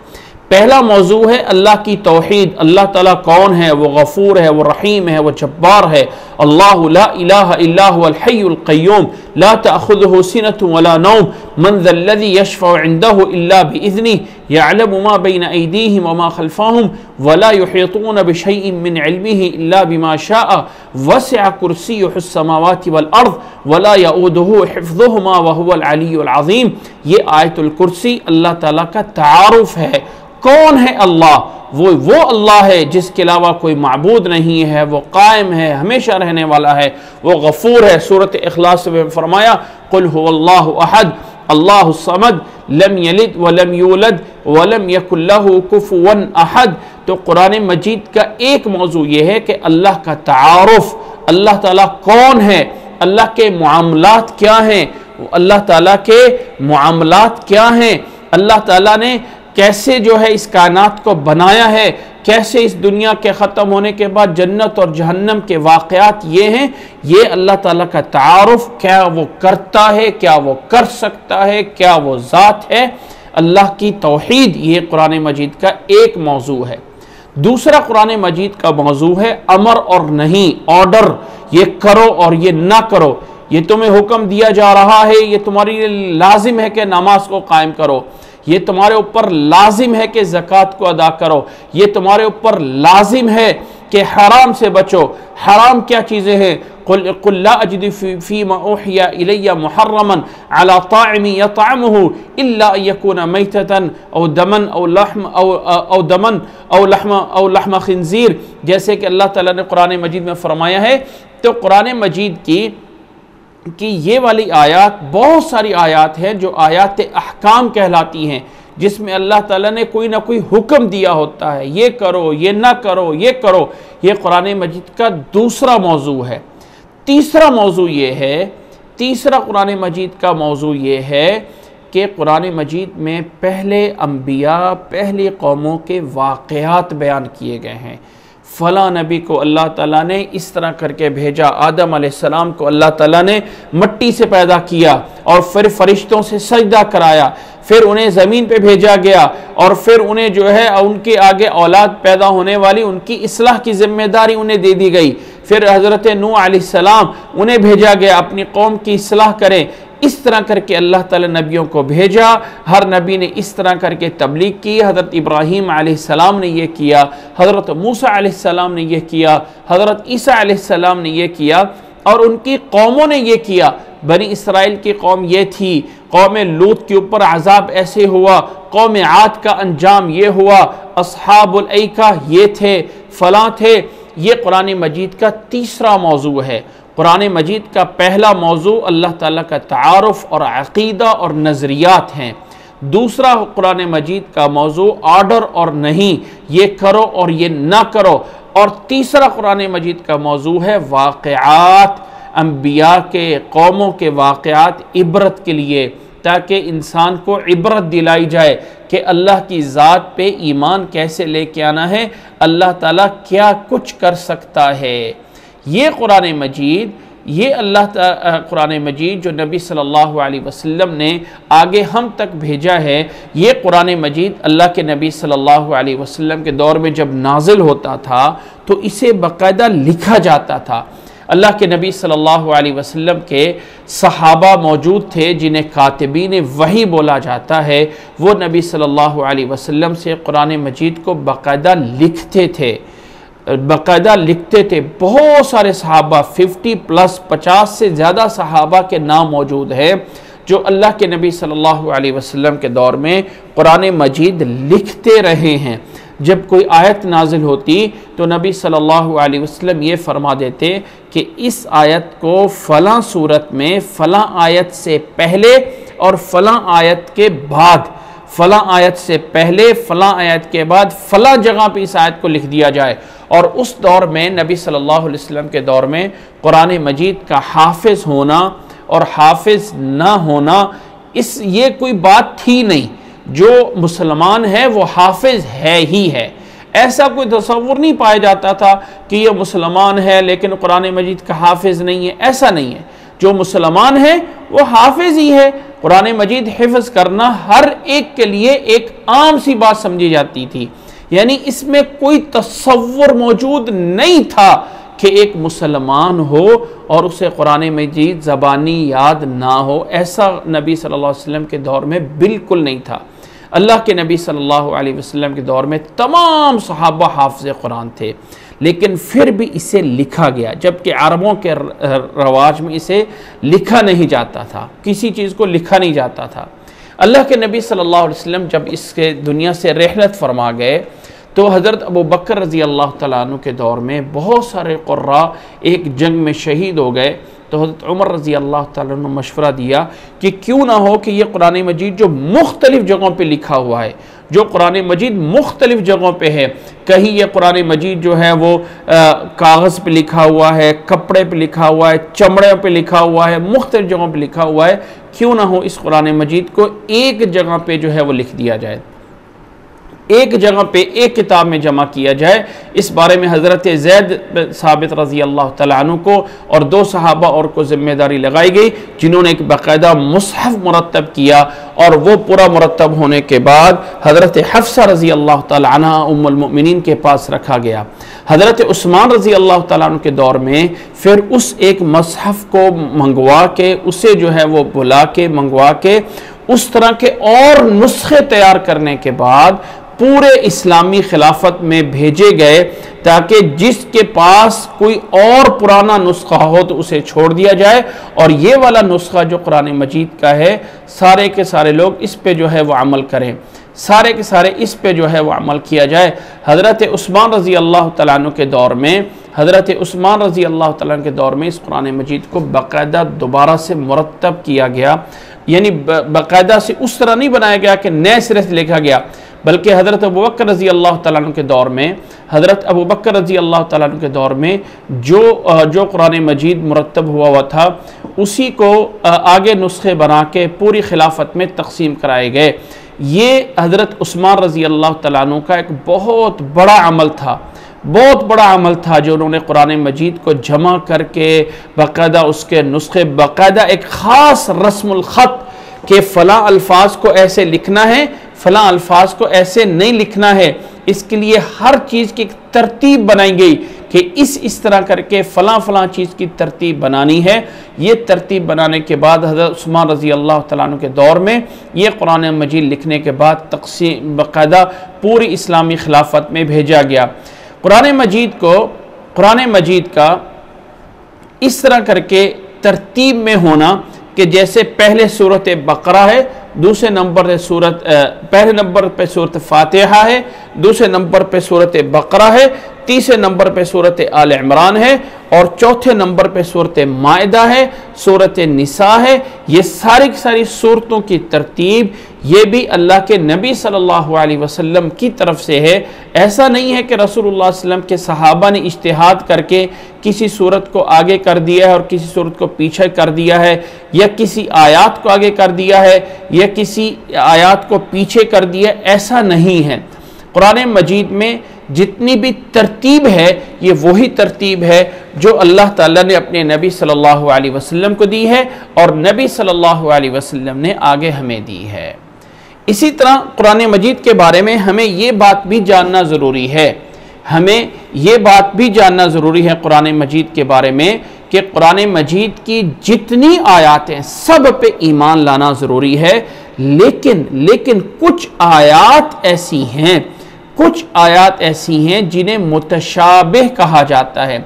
पहला मौजू है अल्लाह की तौहीद, अल्लाह ताला कौन है, वो गफूर है, वो रहीम है, वो जब्बार है। अल्लाहु ला इलाहा इल्ला हुवल हय्युल क़य्यूम ला तअख़ुज़ुहु सिनतुन वला नौम मन ज़ल्लज़ी यशफ़अु इंदहु इल्ला बिइज़्निही यअलमु मा बैना अयदीहिम व मा ख़ल्फ़हुम वला युहीतून बिशैइन मिन इल्मिही इल्ला बिमा शाअ वसिअ कुर्सियुहुस समावाति वल अर्ज़ वला यऊदुहु हिफ़्ज़ुहुमा व हुवल अलिय्युल अज़ीम। ये आयतुल कुर्सी अल्लाह ताला का तारुफ़ है। कौन है अल्लाह? वो अल्लाह है जिसके अलावा कोई माबूद नहीं है, वो कायम है, हमेशा रहने वाला है, वो गफूर है। सूरत इखलास में फरमाया कुल हुवल्लाहु अहद अल्लाहुस समद लम यलिद व लम यूलद व लम यकुल लहु कुफुवन अहद। तो कुरान मजीद का एक मौजू ये है कि अल्लाह का तारुफ, अल्लाह ताला कौन है, अल्लाह के मुआमलात क्या हैं, अल्लाह ताला के मुआमलात क्या हैं, अल्लाह ताला ने कैसे जो है इस कायनात को बनाया है, कैसे इस दुनिया के ख़त्म होने के बाद जन्नत और जहन्नम के वाक़यात ये हैं। ये अल्लाह ताला का तारुफ, क्या वो करता है, क्या वो कर सकता है, क्या वो ज़ात है, अल्लाह की तौहीद, ये कुरान मजीद का एक मौजू है। दूसरा कुरान मजीद का मौजू है अमर और नहीं, ऑर्डर, ये करो और ये ना करो, ये तुम्हें हुक्म दिया जा रहा है, ये तुम्हारी लाजिम है कि नमाज को कायम करो, ये तुम्हारे ऊपर लाजिम है कि ज़कात को अदा करो, ये तुम्हारे ऊपर लाजिम है कि हराम से बचो। हराम क्या चीज़ें हैं? कुल ला अजिदु फ़ीमा उहिया इलैया मुहर्रमन अला ताइमिन यतअमुहु इल्ला यकून मैततन औ दमन औ लहम खिंज़ीर, जैसे कि अल्लाह ताला ने कुरान मजीद में फरमाया है। तो कुरान मजीद की ये वाली आयात, बहुत सारी आयात हैं जो आयात अहकाम कहलाती हैं, जिसमें अल्लाह ताला ने कोई ना कोई हुक्म दिया होता है, ये करो, ये ना करो, ये करो। ये कुरान मजीद का दूसरा मौजू है। तीसरा मौजू ये है, तीसरा कुरान मजीद का मौजू ये है कि कुरान मजीद में पहले अंबिया, पहले कौमों के वाक़यात बयान किए गए हैं। फ़लाँ नबी को अल्लाह ताला ने इस तरह करके भेजा, आदम अलैहिस्सलाम को अल्लाह ताला ने मिट्टी से पैदा किया और फिर फरिश्तों से सजदा कराया, फिर उन्हें ज़मीन पे भेजा गया और फिर उन्हें जो है उनके आगे औलाद पैदा होने वाली उनकी इस्लाह की ज़िम्मेदारी उन्हें दे दी गई। फिर हज़रत नूह अलैहिस्सलाम उन्हें भेजा गया अपनी कौम की इस्लाह करें। इस तरह करके अल्लाह ताला नबियों को भेजा, हर नबी ने इस तरह करके तबलीग की। हज़रत इब्राहीम अलैहिस्सलाम ने यह किया, हज़रत मूसा अलैहिस्सलाम ने यह किया, हज़रत ईसा अलैहिस्सलाम ने यह किया और उनकी कौमों ने यह किया। बनी इसराइल की कौम ये थी, कौम लूत के ऊपर अज़ाब ऐसे हुआ, कौम आद का अंजाम ये हुआ, अस्हाबुल ऐका ये थे, फलां थे। ये कुरान मजीद का तीसरा मौजू है। कुरान मजीद का पहला मौजू अल्लाह ताला का तारुफ और अक़ीदा और नज़रियात हैं। दूसरा कुरान मजीद का मौजू ऑर्डर और नहीं, ये करो और ये ना करो। और तीसरा कुरान मजीद का मौजू है वाक़यात, अंबिया के, कौमों के वाक़यात इबरत के लिए, ताकि इंसान को इबरत दिलाई जाए कि अल्लाह की ज़ात पे ईमान कैसे लेके आना है, अल्लाह ताला क्या कुछ कर सकता है। ये कुरान मजीद, ये कुरान मजीद जो नबी सल्लल्लाहु अलैहि वसल्लम ने आगे हम तक भेजा है, ये कुरान मजीद अल्लाह के नबी सल्लल्लाहु अलैहि वसल्लम के दौर में जब नाजिल होता था तो इसे बाकायदा लिखा जाता था। अल्लाह के नबी सल्लल्लाहु अलैहि वसल्लम के सहाबा मौजूद थे जिन्हें कातिबीन वही बोला जाता है। वो नबी सल्लल्लाहु अलैहि वसल्लम से कुरान मजीद को बाकायदा लिखते थे, बाकायदा लिखते थे। बहुत सारे सहाबा, 50+ से ज़्यादा सहाबा के नाम मौजूद है जो अल्लाह के नबी सल्लल्लाहु अलैहि वसल्लम के दौर में कुरान मजीद लिखते रहे हैं। जब कोई आयत नाजिल होती तो नबी सल्लल्लाहु अलैहि वसल्लम ये फरमा देते कि इस आयत को फ़लाँ सूरत में फ़लाँ आयत से पहले और फ़लाँ आयत के बाद, फ़लाँ आयत से पहले फ़लाँ आयत के बाद फ़लाँ जगह पे इस आयत को लिख दिया जाए। और उस दौर में नबी सल्लल्लाहु अलैहि वसल्लम के दौर में कुरान मजीद का हाफिज़ होना और हाफिज़ ना होना, ये कोई बात थी नहीं। जो मुसलमान है वो हाफिज़ है ही है, ऐसा कोई तसव्वुर नहीं पाया जाता था कि ये मुसलमान है लेकिन कुरान मजीद का हाफिज़ नहीं है। ऐसा नहीं है, जो मुसलमान है वो हाफिज़ ही है। कुरान मजीद हिफ्ज़ करना हर एक के लिए एक आम सी बात समझी जाती थी, यानी इसमें कोई तसव्वुर मौजूद नहीं था कि एक मुसलमान हो और उसे कुरान मजीद ज़बानी याद ना हो। ऐसा नबी सल्लल्लाहु अलैहि वसल्लम के दौर में बिल्कुल नहीं था। अल्लाह के नबी सल्लल्लाहु अलैहि वसल्लम के दौर में तमाम सहाबा हाफ़िज़ कुरान थे, लेकिन फिर भी इसे लिखा गया, जबकि अरबों के रवाज में इसे लिखा नहीं जाता था, किसी चीज़ को लिखा नहीं जाता था। अल्लाह के नबी सल्लल्लाहु अलैहि वसल्लम जब इसके दुनिया से रहलत फरमा गए तो हज़रत अबू बकर रज़ी अल्लाह तआला अन्हु के दौर में बहुत सारे क़ुर्रा एक जंग में शहीद हो गए। तो हज़रत उमर रज़ी अल्लाह तआला अन्हु ने मशवरा दिया कि क्यों ना हो कि ये कुरान मजीद जो मुख्तलिफ़ जगहों पे लिखा हुआ है, जो कुरान मजीद मुख्तलिफ़ जगहों पे है, कहीं ये कुरान मजीद जो है वो कागज़ पे लिखा हुआ है, कपड़े पे लिखा हुआ है, चमड़े पे लिखा हुआ है, मुख्तलिफ़ जगहों पे लिखा हुआ है, क्यों ना हो इस कुरान मजीद को एक जगह पे जो है वो लिख दिया जाए, एक जगह पे एक किताब में जमा किया जाए। इस बारे में हज़रत ज़ैद साबित रज़ी अल्लाह तआला अन्हु को और 2 सहाबा और को ज़िम्मेदारी लगाई गई, जिन्होंने एक बाकायदा मुसहफ़ मुरतब किया। और वो पूरा मुरतब होने के बाद हज़रत हफ्सा रज़ी अल्लाह तआला अन्हा उम्मुल मोमिनीन के पास रखा गया। हज़रत उस्मान रज़ी अल्लाह तआला अन्हु के दौर में फिर उस एक मुसहफ़ को मंगवा के, उसे जो है वो बुला के मंगवा के उस तरह के और नुस्खे तैयार करने के बाद पूरे इस्लामी खिलाफत में भेजे गए, ताकि जिसके पास कोई और पुराना नुस्खा हो तो उसे छोड़ दिया जाए और ये वाला नुस्खा जो कुरान मजीद का है सारे के सारे लोग इस पे जो है वो अमल करें, सारे के सारे इस पे जो है वो अमल किया जाए। हज़रत उस्मान रज़ी अल्लाह तआला अन्हु के दौर में, हज़रत उस्मान रज़ी अल्लाह तआला अन्हु के दौर में इस कुरान मजीद को बाकायदा दोबारा से मुरतब किया गया, यानी बाकायदा से उस तरह नहीं बनाया गया कि नए सिरे से लिखा गया, बल्कि हज़रत अबू बकर रज़ी अल्लाह तआला अन्हु के दौर में, हज़रत अबू बकर रज़ी अल्लाह तआला अन्हु के दौर में जो कुरान मजीद मुरतब हुआ था उसी को आगे नुस्खे बना के पूरी खिलाफत में तकसीम कराए गए। ये हज़रत उस्मान रज़ी अल्लाह तआला अन्हु का एक बहुत बड़ा अमल था, बहुत बड़ा अमल था जो उन्होंने कुरान मजीद को जमा करके बाकायदा उसके नुस्खे, बाकायदा एक ख़ास रस्मुल ख़त के फ़लाँ अल्फाज को ऐसे लिखना है, फ़लाँ अल्फाज को ऐसे नहीं लिखना है। इसके लिए हर चीज़ की एक तरतीब बनाई गई कि इस तरह करके फ़लाँ चीज़ की तरतीब बनानी है। ये तरतीब बनाने के बाद हज़रत उस्मान रज़ी अल्लाह तआला अन्हु के दौर में ये कुरान मजीद लिखने के बाद तक़सीम बाकायदा पूरी इस्लामी खिलाफत में भेजा गया। कुरान मजीद का इस तरह करके तरतीब में होना कि जैसे पहले सूरत बकरा है, दूसरे नंबर पे पहले नंबर पे सूरत फातिहा है, दूसरे नंबर पे सूरत बकरा है, तीसरे नंबर पे सूरत आल इमरान है और चौथे नंबर पे सूरत माइदा है, सूरत निसा है। ये सारी की सारी सूरतों की तरतीब ये भी अल्लाह के नबी सल्लल्लाहु अलैहि वसल्लम की तरफ से है। ऐसा नहीं है कि रसूलुल्लाह सल्लल्लाहु अलैहि वसल्लम के सहाबा ने इज्तिहाद करके किसी सूरत को आगे कर दिया है और किसी सूरत को पीछे कर दिया है, या किसी आयत को आगे कर दिया है या किसी आयत को पीछे कर दिया, ऐसा नहीं है। कुरान मजीद में जितनी भी तरतीब है ये वही तरतीब है जो अल्लाह ताला ने अपने नबी सल्लल्लाहु अलैहि वसल्लम को दी है और नबी सल्लल्लाहु अलैहि वसल्लम ने आगे हमें दी है। इसी तरह कुरान मजीद के बारे में हमें ये बात भी जानना ज़रूरी है, हमें ये बात भी जानना ज़रूरी है कुरान मजीद के बारे में कि कुरान मजीद की जितनी आयातें सब पे ईमान लाना ज़रूरी है। लेकिन कुछ आयात ऐसी हैं जिन्हें मुतशाबिह कहा जाता है।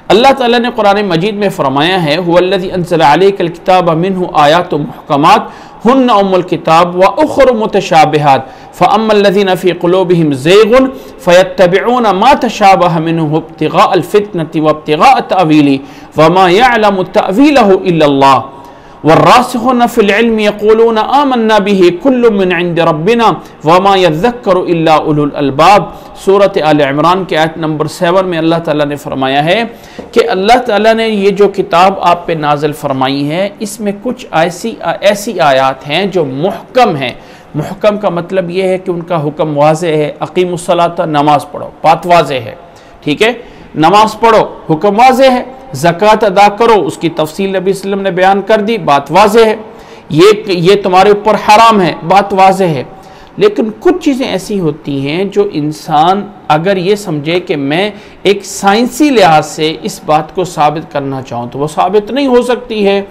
अल्लाह ताला ने कुरान मजीद में फरमाया है, हुवल्लज़ी अंज़ला अलैकल किताब मिन्हु आयातुम मुहकमात हुन्ना उम्मुल किताब व उख़्र मुतशाबिहात फ़अम्मल्लज़ीना फ़ी क़ुलूबिहिम ज़ैग़ुन फ़यत्तबिऊना मा तशाबह मिन्हु इब्तिग़ाअल फ़ित्नति व इब्तिग़ाअ तअवीली व मा यअलमु तअवीलहु इल्लल्लाह वर्रासिख़ून फ़िल इल्मि यक़ूलूना आमन्ना बिही कुल्लुम मिन इंदि रब्बिना व मा यज़्ज़क्करु इल्ला उलुल अलबाब। सूरत आल इमरान के आयत नंबर 7 में अल्लाह ताला ने फरमाया है कि अल्लाह ताला ने ये जो किताब आप पे नाज़िल फरमाई है इसमें कुछ ऐसी आयात हैं जो मुहकम हैं। मुहकम का मतलब ये है कि उनका हुक्म वाज़े है, अक़ीमुस्सलाता, नमाज पढ़ो, बात वाज़े है, ठीक है, नमाज पढ़ो, हुक्म वाज़े है, ज़कात अदा करो, उसकी तफसील नबी सल्लल्लाहु अलैहि वसल्लम ने बयान कर दी, बात वाज़े है, ये तुम्हारे ऊपर हराम है, बात वाज़े है। लेकिन कुछ चीज़ें ऐसी होती हैं जो इंसान अगर ये समझे कि मैं एक साइंसी लिहाज से इस बात को साबित करना चाहूँ तो वो साबित नहीं हो सकती है।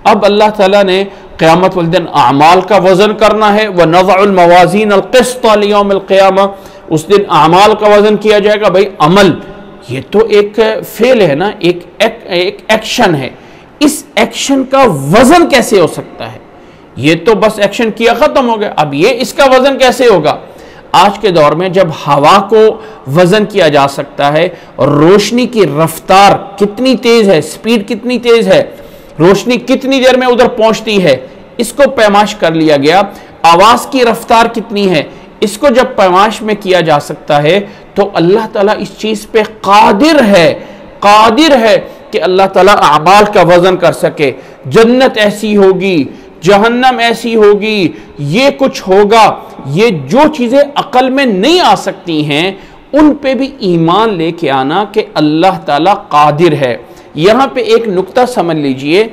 अब अल्लाह ताला ने क़यामत वाले दिन अमाल का वज़न करना है, व नज़अुल मवाज़ीन अल क़िस्त लियौमिल क़ियामा, उस दिन अमाल का वज़न किया जाएगा। भाई अमल ये तो एक फेल है ना, एक एक्शन है, इस एक्शन का वज़न कैसे हो सकता है? ये तो बस एक्शन किया ख़त्म हो गया, अब ये इसका वज़न कैसे होगा? आज के दौर में जब हवा को वज़न किया जा सकता है और रोशनी की रफ्तार कितनी तेज़ है, स्पीड कितनी तेज़ है, रोशनी कितनी देर में उधर पहुंचती है, इसको पैमाश कर लिया गया। आवाज़ की रफ्तार कितनी है, इसको जब पैमाश में किया जा सकता है तो अल्लाह ताला इस चीज़ पे कादिर है कि अल्लाह ताला अमाल का वज़न कर सके। जन्नत ऐसी होगी, जहन्नम ऐसी होगी, ये कुछ होगा, ये जो चीज़ें अक़ल में नहीं आ सकती हैं उन पे भी ईमान लेके आना कि अल्लाह ताला कादिर है। यहाँ पे एक नुक्ता समझ लीजिए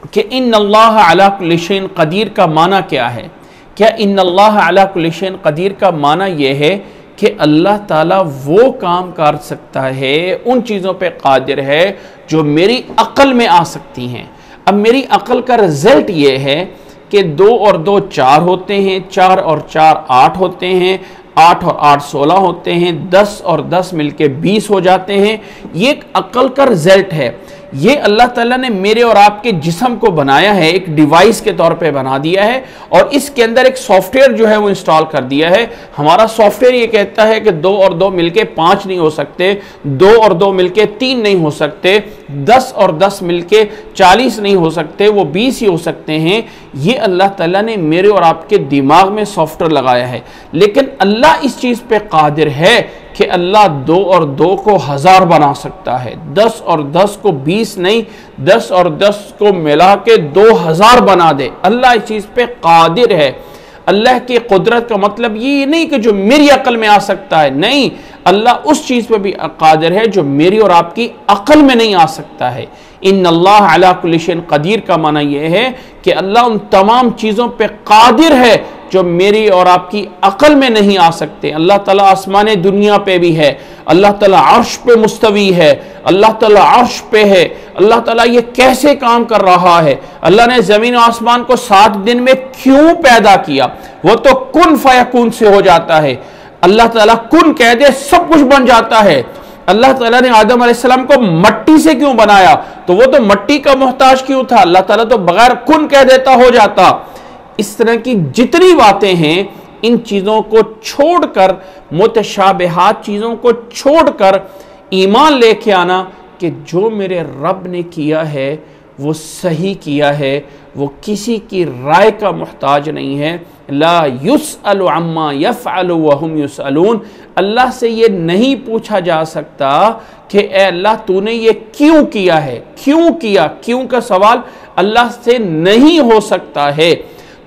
कि इन्नल्लाह अला कुल्लि शैइन क़दीर का माना क्या है। क्या इन्नल्लाह अला कुल्लि शैइन क़दीर का माना यह है कि अल्लाह ताला वो काम कर सकता है, उन चीज़ों पे कादिर है जो मेरी अक़ल में आ सकती हैं। अब मेरी अक़ल का रिज़ल्ट ये है कि 2 और 2 4 होते हैं, 4 और 4 8 होते हैं, 8 और 8 16 होते हैं, 10 और 10 मिलके 20 हो जाते हैं। ये एक अक़ल का रिज़ल्ट है। ये अल्लाह ताला ने मेरे और आपके जिस्म को बनाया है, एक डिवाइस के तौर पे बना दिया है और इसके अंदर एक सॉफ्टवेयर जो है वो इंस्टॉल कर दिया है। हमारा सॉफ्टवेयर ये कहता है कि 2 और 2 मिलके 5 नहीं हो सकते, 2 और 2 मिलके 3 नहीं हो सकते, 10 और 10 मिलके 40 नहीं हो सकते, वो 20 ही हो सकते हैं। ये अल्लाह ताला ने मेरे और आपके दिमाग में सॉफ्टवेयर लगाया है। लेकिन अल्लाह इस चीज़ पे कादिर है कि अल्लाह 2 और 2 को 1000 बना सकता है, 10 और 10 को 20 नहीं, 10 और 10 को मिला के 2000 बना दे। अल्लाह इस चीज़ पे कादिर है। अल्लाह की कुदरत का मतलब ये नहीं कि जो मेरी अकल में आ सकता है, नहीं, अल्लाह उस चीज़ पर भी कादिर है जो मेरी और आपकी अक्ल में नहीं आ सकता है। इन्नल्लाह अला कुल्ली शैइन कदीर का माना यह है कि अल्लाह उन तमाम चीज़ों पे कादिर है जो मेरी और आपकी अक्ल में नहीं आ सकते। अल्लाह ताला आसमान दुनिया पे भी है, अल्लाह ताला अर्श पे मुस्तवी है, अल्लाह ताला अर्श पे है। अल्लाह ताला ये कैसे काम कर रहा है? अल्लाह ने ज़मीन और आसमान को 7 दिन में क्यों पैदा किया? वो तो कुन फयकून से हो जाता है। अल्लाह ताला कुन कह दे सब कुछ बन जाता है। अल्लाह ताला ने आदम अलैहिस्सलाम को मट्टी से क्यों बनाया? तो वो तो मट्टी का मोहताज क्यों था? अल्लाह ताला तो बगैर कुन कह देता हो जाता। इस तरह की जितनी बातें हैं, इन चीज़ों को छोड़कर, मुतशाबिहात चीज़ों को छोड़कर ईमान लेके आना कि जो मेरे रब ने किया है वो सही किया है, वो किसी की राय का मोहताज नहीं है। ला युसअलु अम्मा यफ़अलु वहुम युसअलून। अल्लाह से ये नहीं पूछा जा सकता कि ए अल्लाह तूने ये क्यों किया है, क्यों किया? क्यों का सवाल अल्लाह से नहीं हो सकता है।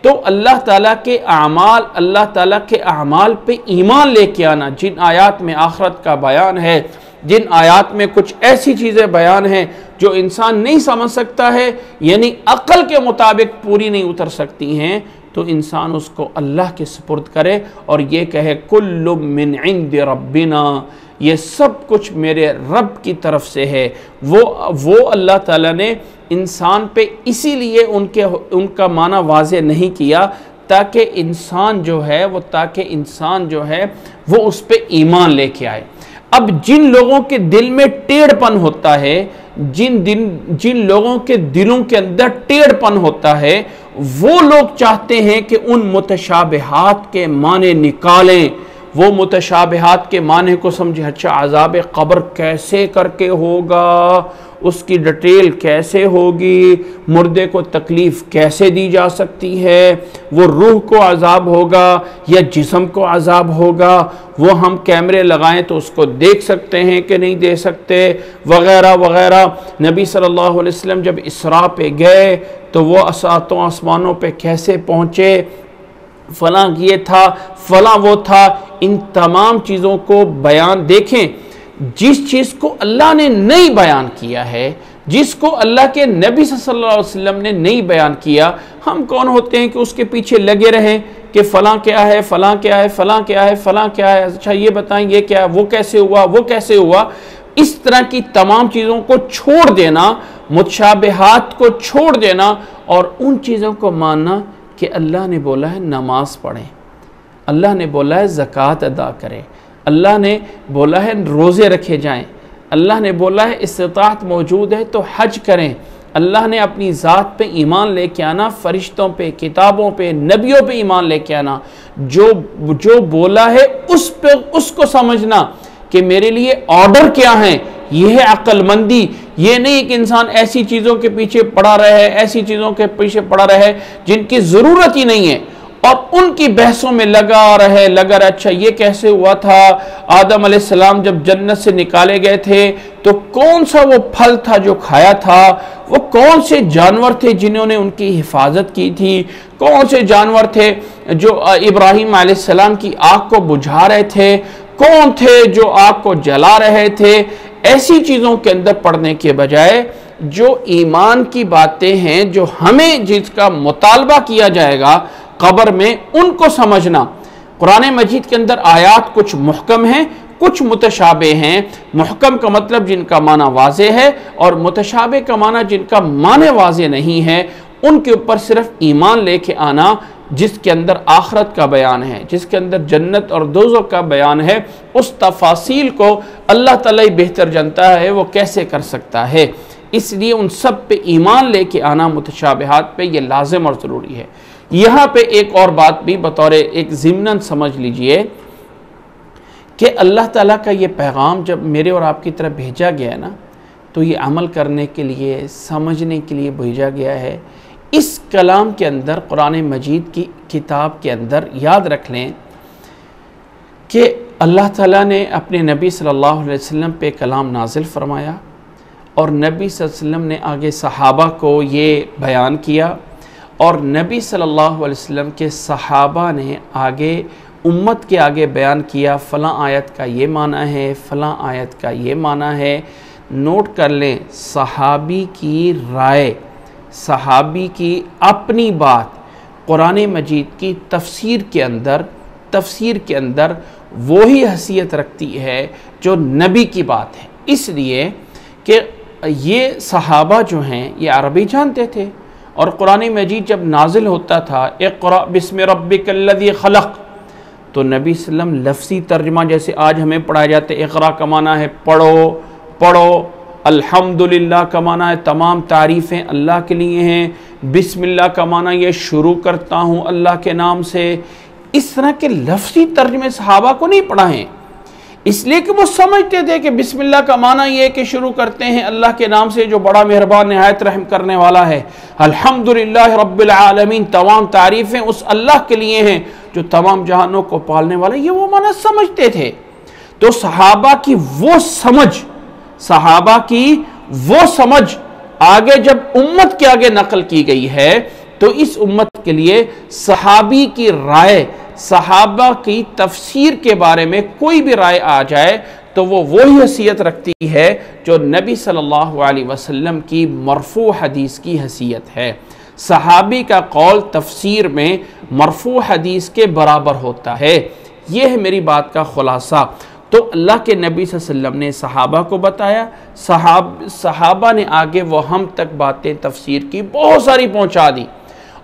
तो अल्लाह ताला के आमाल, अल्लाह ताला के आमाल पे ईमान लेके आना, जिन आयात में आखरत का बयान है, जिन आयात में कुछ ऐसी चीज़ें बयान हैं जो इंसान नहीं समझ सकता है, यानी अक्ल के मुताबिक पूरी नहीं उतर सकती हैं, तो इंसान उसको अल्लाह के सुपुर्द करे और ये कहे कुल्लु मिन इंद रब्बिना, ये सब कुछ मेरे रब की तरफ से है। वो अल्लाह ताला ने इंसान पे इसीलिए उनका माना वाज़े नहीं किया ताकि इंसान जो है वो उस पे ईमान लेके आए। अब जिन लोगों के दिल में टेढ़पन होता है, जिन लोगों के दिलों के अंदर टेढ़पन होता है, वो लोग चाहते हैं कि उन मुतशाबिहात के माने निकालें, वो मुतशाबिहात के माने को समझे। अच्छा, अज़ाब क़ब्र कैसे करके होगा, उसकी डिटेल कैसे होगी, मुर्दे को तकलीफ़ कैसे दी जा सकती है, वो रूह को अज़ाब होगा या जिस्म को अज़ाब होगा, वो हम कैमरे लगाएं तो उसको देख सकते हैं कि नहीं दे सकते, वग़ैरह वग़ैरह। नबी सल्लल्लाहु अलैहि वसल्लम जब इसरा पे गए तो वो सातों आसमानों पे कैसे पहुँचे, फलां ये था, फलां वो था। इन तमाम चीज़ों को बयान देखें, जिस चीज़ को अल्लाह ने नहीं बयान किया है, जिसको अल्लाह के नबी सल्लल्लाहु अलैहि वसल्लम ने नहीं बयान किया, हम कौन होते हैं कि उसके पीछे लगे रहें कि फ़लाँ क्या है, फ़लाँ क्या है, फ़लाँ क्या है, फ़लाँ क्या है, अच्छा ये बताएं ये क्या है, वो कैसे हुआ, वो कैसे हुआ। इस तरह की तमाम चीज़ों को छोड़ देना, मुतशाबिहात को छोड़ देना और उन चीज़ों को मानना कि अल्लाह ने बोला है नमाज पढ़ें, अल्लाह ने बोला है ज़कात अदा करें, अल्लाह ने बोला है रोज़े रखे जाएं, अल्लाह ने बोला है इस्तिताअत मौजूद है तो हज करें, अल्लाह ने अपनी ज़ात पे ईमान लेके आना, फ़रिश्तों पे, किताबों पे, नबियों पे ईमान लेके आना, जो बोला है उस पे उसको समझना कि मेरे लिए ऑर्डर क्या है। यह है अक्लमंदी। ये नहीं कि इंसान ऐसी चीज़ों के पीछे पड़ा रहे, ऐसी चीज़ों के पीछे पड़ा रहे जिनकी ज़रूरत ही नहीं है और उनकी बहसों में लगा रहे। अच्छा ये कैसे हुआ था, आदम अलैहिस्सलाम जब जन्नत से निकाले गए थे तो कौन सा वो फल था जो खाया था, वो कौन से जानवर थे जिन्होंने उनकी हिफाजत की थी, कौन से जानवर थे जो इब्राहीम अलैहिस्सलाम की आग को बुझा रहे थे, कौन थे जो आग को जला रहे थे। ऐसी चीज़ों के अंदर पढ़ने के बजाय जो ईमान की बातें हैं, जो हमें जिसका मुतालबा किया जाएगा कब्र में, उनको समझना। कुरान मजीद के अंदर आयात कुछ मुहकम हैं, कुछ मुतशाबे हैं। मुहकम का मतलब जिनका माना वाज़े है और मुतशाबे का माना जिनका माने वाज़े नहीं है। उनके ऊपर सिर्फ ईमान लेके आना, जिसके अंदर आखरत का बयान है, जिसके अंदर जन्नत और दोज़ख का बयान है, उस तफासील को अल्लाह ताला ही बेहतर जानता है वो कैसे कर सकता है। इसलिए उन सब पे ईमान लेके आना, मुतशाबिहात पे, ये लाजिम और ज़रूरी है। यहाँ पे एक और बात भी बतौर एक ज़िम्नन समझ लीजिए कि अल्लाह ताला का ये पैगाम जब मेरे और आपकी तरफ भेजा गया है ना, तो ये अमल करने के लिए, समझने के लिए भेजा गया है। इस कलाम के अंदर, कुरान मजीद की किताब के अंदर याद रख लें कि अल्लाह ताला ने अपने नबी सल्लल्लाहु अलैहि वसल्लम पे कलाम नाजिल फरमाया और नबी सल्लल्लाहु अलैहि वसल्लम ने आगे सहाबा को ये बयान किया और नबी सल्लल्लाहु अलैहि वसल्लम के सहाबा ने आगे उम्मत के आगे बयान किया, फ़लाँ आयत का ये माना है, फ़लाँ आयत का ये माना है। नोट कर लें, सहाबी की राय, सहाबी की अपनी बात कुरान मजीद की तफसीर के अंदर वही हैसियत रखती है जो नबी की बात है। इसलिए कि ये सहाबा जो हैं ये अरबी जानते थे, और कुरान मजीद जब नाजिल होता था इक़रा बिस्मि रब्बिकल्लज़ी खलक़, तो नबी सल्लम लफ्ज़ी तर्जमा जैसे आज हमें पढ़ाया जाता है, इक़रा का माना है पढ़ो पढ़ो, अल्हम्दुलिल्लाह का माना है तमाम तारीफ़ें अल्लाह के लिए हैं, बिस्मिल्लाह का माना ये शुरू करता हूँ अल्लाह के नाम से। इस तरह के लफ्ज़ी तर्जमे सहाबा को नहीं पढ़ाएं, इसलिए कि वो समझते थे कि बिस्मिल्लाह का माना ये कि शुरू करते हैं अल्लाह के नाम से जो बड़ा मेहरबान निहायत रहम करने वाला है। अल्हम्दुलिल्लाह रब्बिल आलमीन, तमाम तारीफ़ें उस अल्लाह के लिए हैं जो तमाम जहानों को पालने वाला, ये वो माना समझते थे। तो सहाबा की वो समझ आगे जब उम्मत के आगे नकल की गई है, तो इस उम्मत के लिए सहाबी की राय, सहाबा की तफसीर के बारे में कोई भी राय आ जाए तो वो वही हैसियत रखती है जो नबी सल्लल्लाहु अलैहि वसल्लम की मरफू हदीस की हैसियत है। सहाबी का कौल तफसीर में मरफू हदीस के बराबर होता है। यह है मेरी बात का खुलासा। तो अल्लाह के नबी सल्लल्लाहु अलैहि वसल्लम ने सहाबा को बताया, सहाबा ने आगे वो हम तक बातें तफसीर की बहुत सारी पहुँचा दी,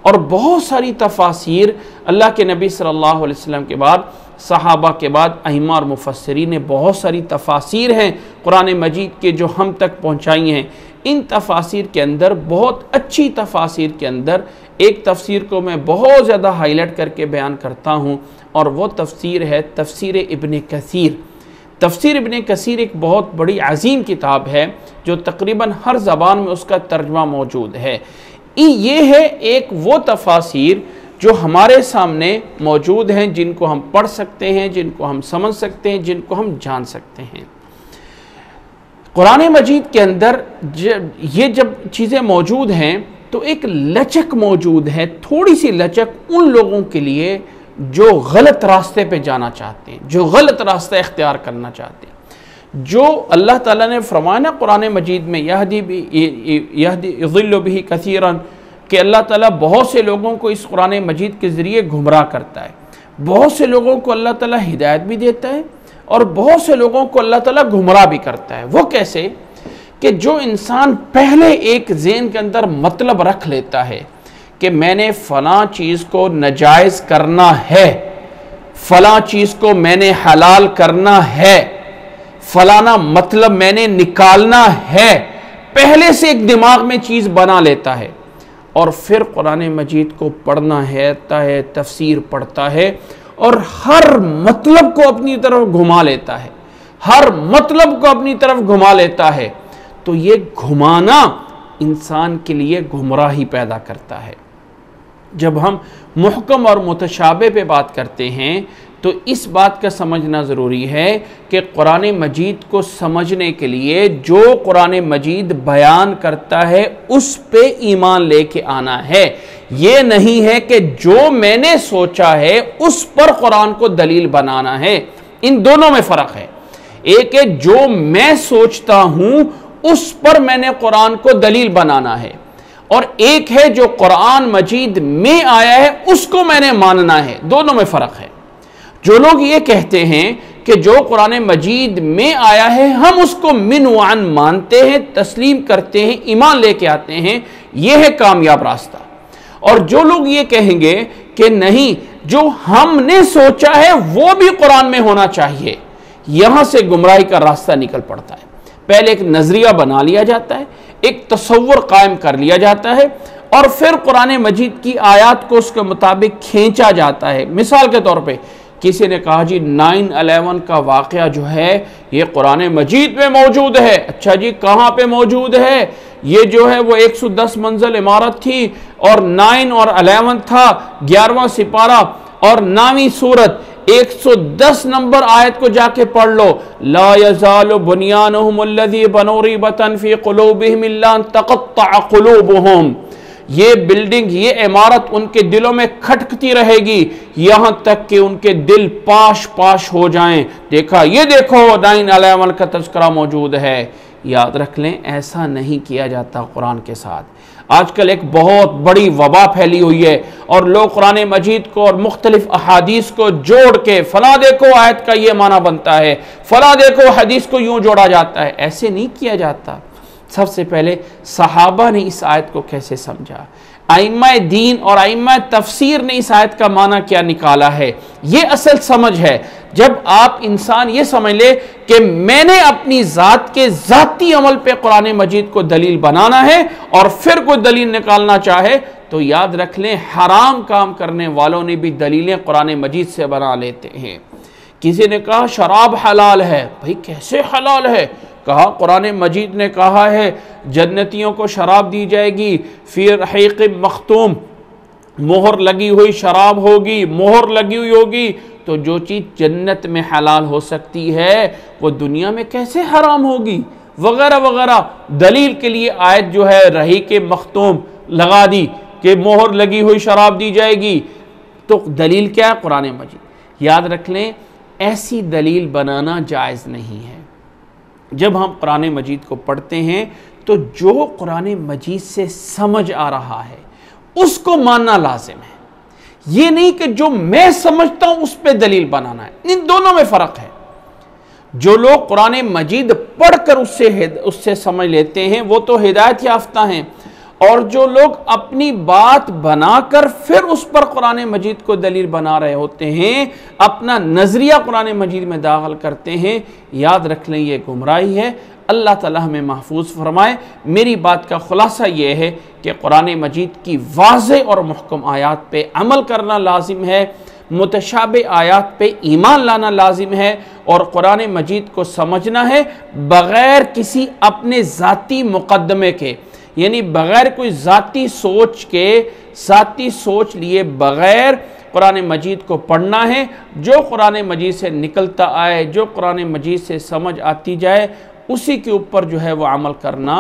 और बहुत सारी तफासिर अल्लाह के नबी सल्लल्लाहु अलैहि वसल्लम के बाद, सहाबा के बाद अइम्मा और मुफस्सिरीन ने बहुत सारी तफासिर हैं कुरान मजीद के जो हम तक पहुँचाई हैं। इन तफासिर के अंदर, बहुत अच्छी तफासिर के अंदर, एक तफसीर को मैं बहुत ज़्यादा हाईलाइट करके बयान करता हूँ, और वो तफसीर है तफसीर इब्न कसीर। तफसीर इब्न कसीर एक बहुत बड़ी अजीम किताब है जो तकरीबन हर ज़बान में उसका तर्जमा मौजूद है। ये है एक वो तफासिर जो हमारे सामने मौजूद हैं, जिनको हम पढ़ सकते हैं, जिनको हम समझ सकते हैं, जिनको हम जान सकते हैं। कुरान मजीद के अंदर जब चीज़ें मौजूद हैं तो एक लचक मौजूद है, थोड़ी सी लचक उन लोगों के लिए जो गलत रास्ते पे जाना चाहते हैं, जो गलत रास्ता इख्तियार करना चाहते हैं। जो अल्लाह ताला ने फरमाया ना कुरान मजीद में, यहदी युज़िल्लु बिही कसीरन, कि अल्लाह ताला बहुत से लोगों को इस कुरान मजीद के ज़रिए गुमराह करता है। बहुत से लोगों को अल्लाह ताला हिदायत भी देता है और बहुत से लोगों को अल्लाह ताला गुमराह भी करता है। वो कैसे? कि जो इंसान पहले एक ज़हन के अंदर मतलब रख लेता है कि मैंने फ़लाँ चीज़ को नाजायज़ करना है, फ़लाँ चीज़ को मैंने हलाल करना है, फलाना मतलब मैंने निकालना है, पहले से एक दिमाग में चीज़ बना लेता है, और फिर कुरान मजीद को पढ़ना है, तफसीर पढ़ता है और हर मतलब को अपनी तरफ घुमा लेता है, हर मतलब को अपनी तरफ घुमा लेता है, तो ये घुमाना इंसान के लिए गुमराही पैदा करता है। जब हम मुहकम और मुतशाबे पे बात करते हैं तो इस बात का समझना ज़रूरी है कि कुरान मजीद को समझने के लिए जो कुरान मजीद बयान करता है उस पे ईमान लेके आना है। ये नहीं है कि जो मैंने सोचा है उस पर कुरान को दलील बनाना है। इन दोनों में फ़र्क है। एक है जो मैं सोचता हूँ उस पर मैंने कुरान को दलील बनाना है, और एक है जो कुरान मजीद में आया है उसको मैंने मानना है। दोनों में फ़र्क है। जो लोग ये कहते हैं कि जो कुरान मजीद में आया है हम उसको मिन वान मानते हैं, तस्लीम करते हैं, ईमान लेके आते हैं, यह है कामयाब रास्ता। और जो लोग ये कहेंगे कि नहीं, जो हमने सोचा है वो भी कुरान में होना चाहिए, यहां से गुमराही का रास्ता निकल पड़ता है। पहले एक नजरिया बना लिया जाता है, एक तसव्वुर कायम कर लिया जाता है, और फिर कुरान मजीद की आयत को उसके मुताबिक खींचा जाता है। मिसाल के तौर पे किसी ने कहा जी 9/11 का वाक़या जो है ये कुरान मजीद में मौजूद है। अच्छा जी, कहाँ पे मौजूद है? ये जो है वो 110 मंजिल इमारत थी और 9 और 11 था, 11वां सिपारा और 9वीं सूरत, 110 नंबर आयत को जाके पढ़ लो। ला यज़ालु बुनियानुहुम अल्लज़ी बनु रिबतन फी क़ुलूबिहिम इल्ला अन तक़त्तअ क़ुलूबुहुम। ये बिल्डिंग, ये इमारत उनके दिलों में खटकती रहेगी यहां तक कि उनके दिल पाश पाश हो जाएं। देखा, ये देखो 9/11 का तज़किरा मौजूद है। याद रख लें, ऐसा नहीं किया जाता कुरान के साथ। आजकल एक बहुत बड़ी वबा फैली हुई है और लोग कुरान मजीद को और मुख्तलिफ अहादीस को जोड़ के फला देखो आयत का ये माना बनता है, फला देखो हदीस को यूं जोड़ा जाता है। ऐसे नहीं किया जाता। सबसे पहले सहाबा ने इस आयत को कैसे समझा, आइम्मा दीन और आइम्मा तफसीर ने इस आयत का माना क्या निकाला है, ये असल समझ है। जब आप इंसान ये समझ ले कि मैंने अपनी ज़ात के ज़ाती अमल पे कुरान मजीद को दलील बनाना है और फिर कोई दलील निकालना चाहे तो याद रख लें, हराम काम करने वालों ने भी दलीलें कुरान मजीद से बना लेते हैं। किसी ने कहा शराब हलाल है, भाई कैसे हलाल है? कहा कुरान मजीद ने कहा है जन्नतियों को शराब दी जाएगी, फिर रहीक़ मख्तूम, मोहर लगी हुई शराब होगी, मोहर लगी हुई होगी। तो जो चीज़ जन्नत में हलाल हो सकती है वो दुनिया में कैसे हराम होगी, वगैरह वगैरह। दलील के लिए आयत जो है रहीक़ मख्तूम लगा दी कि मोहर लगी हुई शराब दी जाएगी। तो दलील क्या है? कुरान मजीद। याद रख लें, ऐसी दलील बनाना जायज़ नहीं है। जब हम कुरान मजीद को पढ़ते हैं तो जो कुरान मजीद से समझ आ रहा है उसको मानना लाजिम है। ये नहीं कि जो मैं समझता हूं उस पर दलील बनाना है। इन दोनों में फ़र्क है। जो लोग कुरान मजीद पढ़कर उससे समझ लेते हैं वो तो हिदायत याफ्ता हैं, और जो लोग अपनी बात बनाकर फिर उस पर कुरान मजीद को दलील बना रहे होते हैं, अपना नज़रिया कुरान मजीद में दाखिल करते हैं, याद रख लें ये गुमराही है। अल्लाह ताला हमें महफूज फरमाए। मेरी बात का खुलासा ये है कि कुरान मजीद की वाज़े और मुहकम आयात पे अमल करना लाजिम है, मुतशाबे आयात पे ईमान लाना लाजिम है, और कुरान मजीद को समझना है बग़ैर किसी अपने ज़ाती मुक़द्दमे के, यानी बग़ैर कोई ज़ाती सोच के, ज़ाती सोच लिए बग़ैर कुरान मजीद को पढ़ना है। जो कुरान मजीद से निकलता आए, जो कुरान मजीद से समझ आती जाए, उसी के ऊपर जो है वो अमल करना,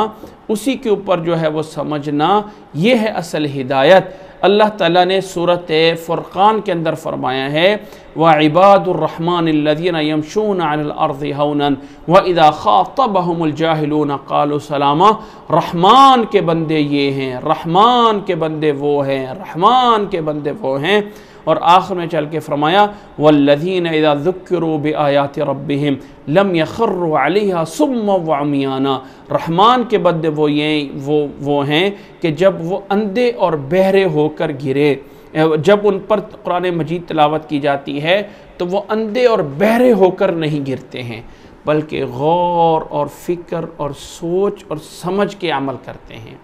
उसी के ऊपर जो है वो समझना, ये है असल हिदायत। अल्लाह ताला ने सूरत फुरक़ान के अंदर फरमाया है व इबादुर्रहमानिल्लज़ीना यमशूना अलल अर्ज़ि हौनन व इज़ा ख़ातबहुमुल जाहिलूना क़ालू सलामा। रहमान के बंदे ये हैं, रहमान के बंदे वो हैं, रहमान के बंदे वो हैं। और आखिर में चल के फरमाया वल्लज़ीना इज़ा ज़ुक्किरू बिआयाति रब्बिहिम लम यख़िर्रू अलैहा सुम्मा व उम्याना। रहमान के बंदे वो हैं कि जब वो अंधे और बहरे होकर गिरे, जब उन पर कुरान मजीद तिलावत की जाती है तो वो अंधे और बहरे होकर नहीं गिरते हैं, बल्कि गौर और फ़िक्र और सोच और समझ के अमल करते हैं।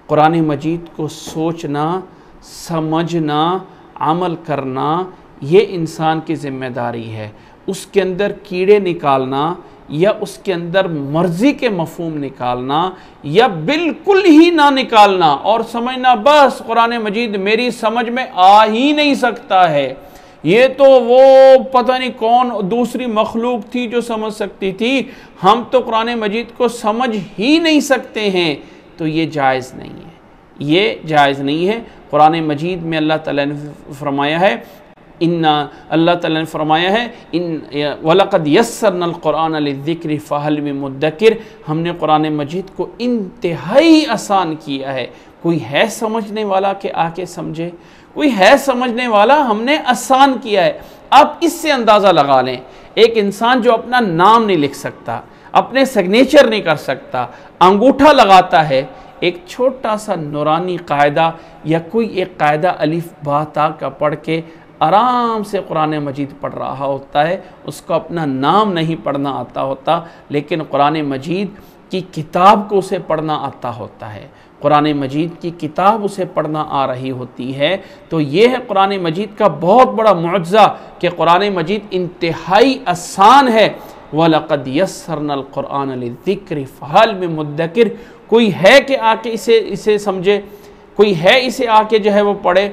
कुरान मजीद को सोचना, समझना, अमल करना, ये इंसान की ज़िम्मेदारी है। उसके अंदर कीड़े निकालना या उसके अंदर मर्ज़ी के मफ़हूम निकालना या बिल्कुल ही ना निकालना और समझना बस कुरान मजीद मेरी समझ में आ ही नहीं सकता है, ये तो वो पता नहीं कौन दूसरी मखलूक थी जो समझ सकती थी, हम तो कुरान मजीद को समझ ही नहीं सकते हैं, तो ये जायज़ नहीं है, ये जायज़ नहीं है। कुरान मजीद में अल्लाह ताला ने फरमाया है अल्लाह ताला ने फरमाया है वलक़द यस्सरनल कुरान लिज़्ज़िक्रि फ़हल मिन मुद्दकिर। हमने कुरान मजीद को इंतहाई आसान किया है। कोई है समझने वाला कि आके समझे? कोई है समझने वाला? हमने आसान किया है। आप इससे अंदाज़ा लगा लें, एक इंसान जो अपना नाम नहीं लिख सकता, अपने सिग्नेचर नहीं कर सकता, अंगूठा लगाता है, एक छोटा सा नूरानी कायदा या कोई एक कायदा अलिफ बा ता का पढ़ के आराम से कुरान मजीद पढ़ रहा होता है, उसको अपना नाम नहीं पढ़ना आता होता, लेकिन कुरान मजीद की किताब को उसे पढ़ना आता होता है, कुरान मजीद की किताब उसे पढ़ना आ रही होती है। तो ये है कुरान मजीद का बहुत बड़ा मुअज्ज़ा कि कुरान मजीद इंतहाई आसान है। वलक़द यस्सरनल कुरान लिज़्ज़िक्रि फ़हल मिन मुद्दकिर। कोई है कि आके इसे समझे, कोई है इसे आके जो है वो पढ़े।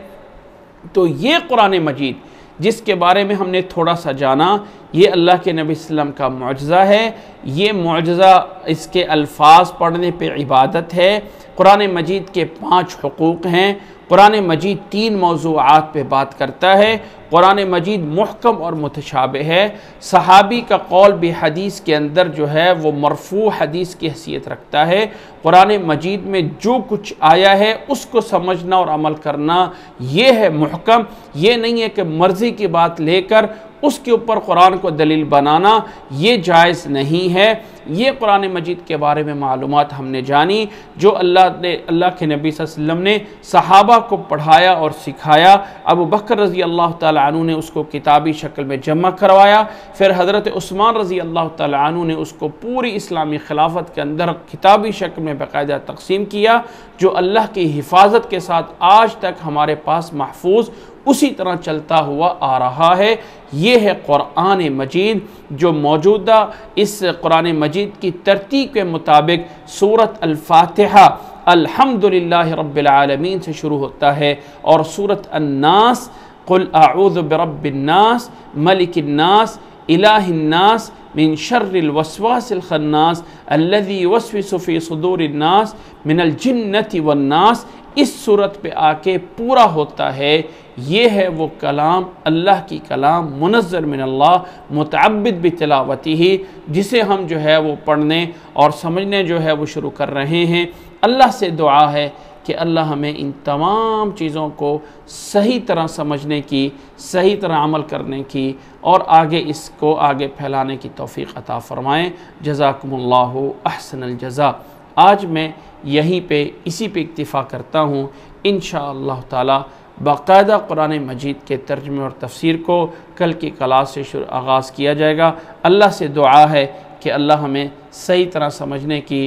तो ये कुरान मजीद जिसके बारे में हमने थोड़ा सा जाना, ये अल्लाह के नबी सल्लम का मुअजिज़ा है। ये मुअजिज़ा इसके अल्फाज पढ़ने पे इबादत है। कुरान मजीद के 5 हुकूक़ हैं। कुरान मजीद 3 मौज़ूआत पे बात करता है। कुरान मजीद मुहकम और मुतशाबिह है। सहाबी का कौल भी हदीस के अंदर जो है वो मरफू हदीस की हैसियत रखता है। कुरान मजीद में जो कुछ आया है उसको समझना और अमल करना ये है मुहकम। ये नहीं है कि मर्ज़ी की बात लेकर उसके ऊपर कुरान को दलील बनाना, ये जायज़ नहीं है। ये कुरान मजीद के बारे में मालूमात हमने जानी जो अल्लाह के नबी सल्लल्लाहु अलैहि वसल्लम ने सहाबा को पढ़ाया और सिखाया। अबू बकर रज़ी अल्लाह तआला अन्हु ने उसको किताबी शक्ल में जमा करवाया। फिर हज़रत उस्मान रज़ी अल्लाह तआला अन्हु ने उसको पूरी इस्लामी खिलाफत के अंदर किताबी शक्ल में बाकायदा तक़सीम किया, जो अल्लाह की हिफाजत के साथ आज तक हमारे पास महफूज उसी तरह चलता हुआ आ रहा है। ये है कुरान मजीद, जो मौजूदा इस कुरान मजीद की तरतीब के मुताबिक सूरत अल-फातिहा अल्हम्दुलिल्लाहि रब्बिल आलमीन से शुरू होता है और सूरत अन्नास कुल अऊज़ु बिरब्बिन्नास मलिकिन्नास इलाहिन्नास मिन शर्रिल वस्वासिल खन्नास अल्लज़ी युवस्विसु फ़ी सुदूरिन्नास मिनल जिन्नति वन्नास, इस सूरत पे आके पूरा होता है। ये है वो कलाम, अल्लाह की कलाम मुनज़्ज़ल मिनल्लाह मुतअब्बिद बितिलावतिही, जिसे हम जो है वो पढ़ने और समझने जो है वो शुरू कर रहे हैं। अल्लाह से दुआ है कि अल्लाह हमें इन तमाम चीज़ों को सही तरह समझने की, सही तरह अमल करने की और आगे इसको आगे फैलाने की तौफ़ीक़ अता फ़रमाएँ। जज़ाकुमुल्लाहु अहसनल जज़ा। आज मैं यहीं पे इसी पे इक्तिफ़ा करता हूँ। इंशाअल्लाह ताला बाकायदा कुरान मजीद के तर्जुमे और तफसीर को कल की क्लास से आगाज़ किया जाएगा। अल्लाह से दुआ है कि अल्लाह हमें सही तरह समझने की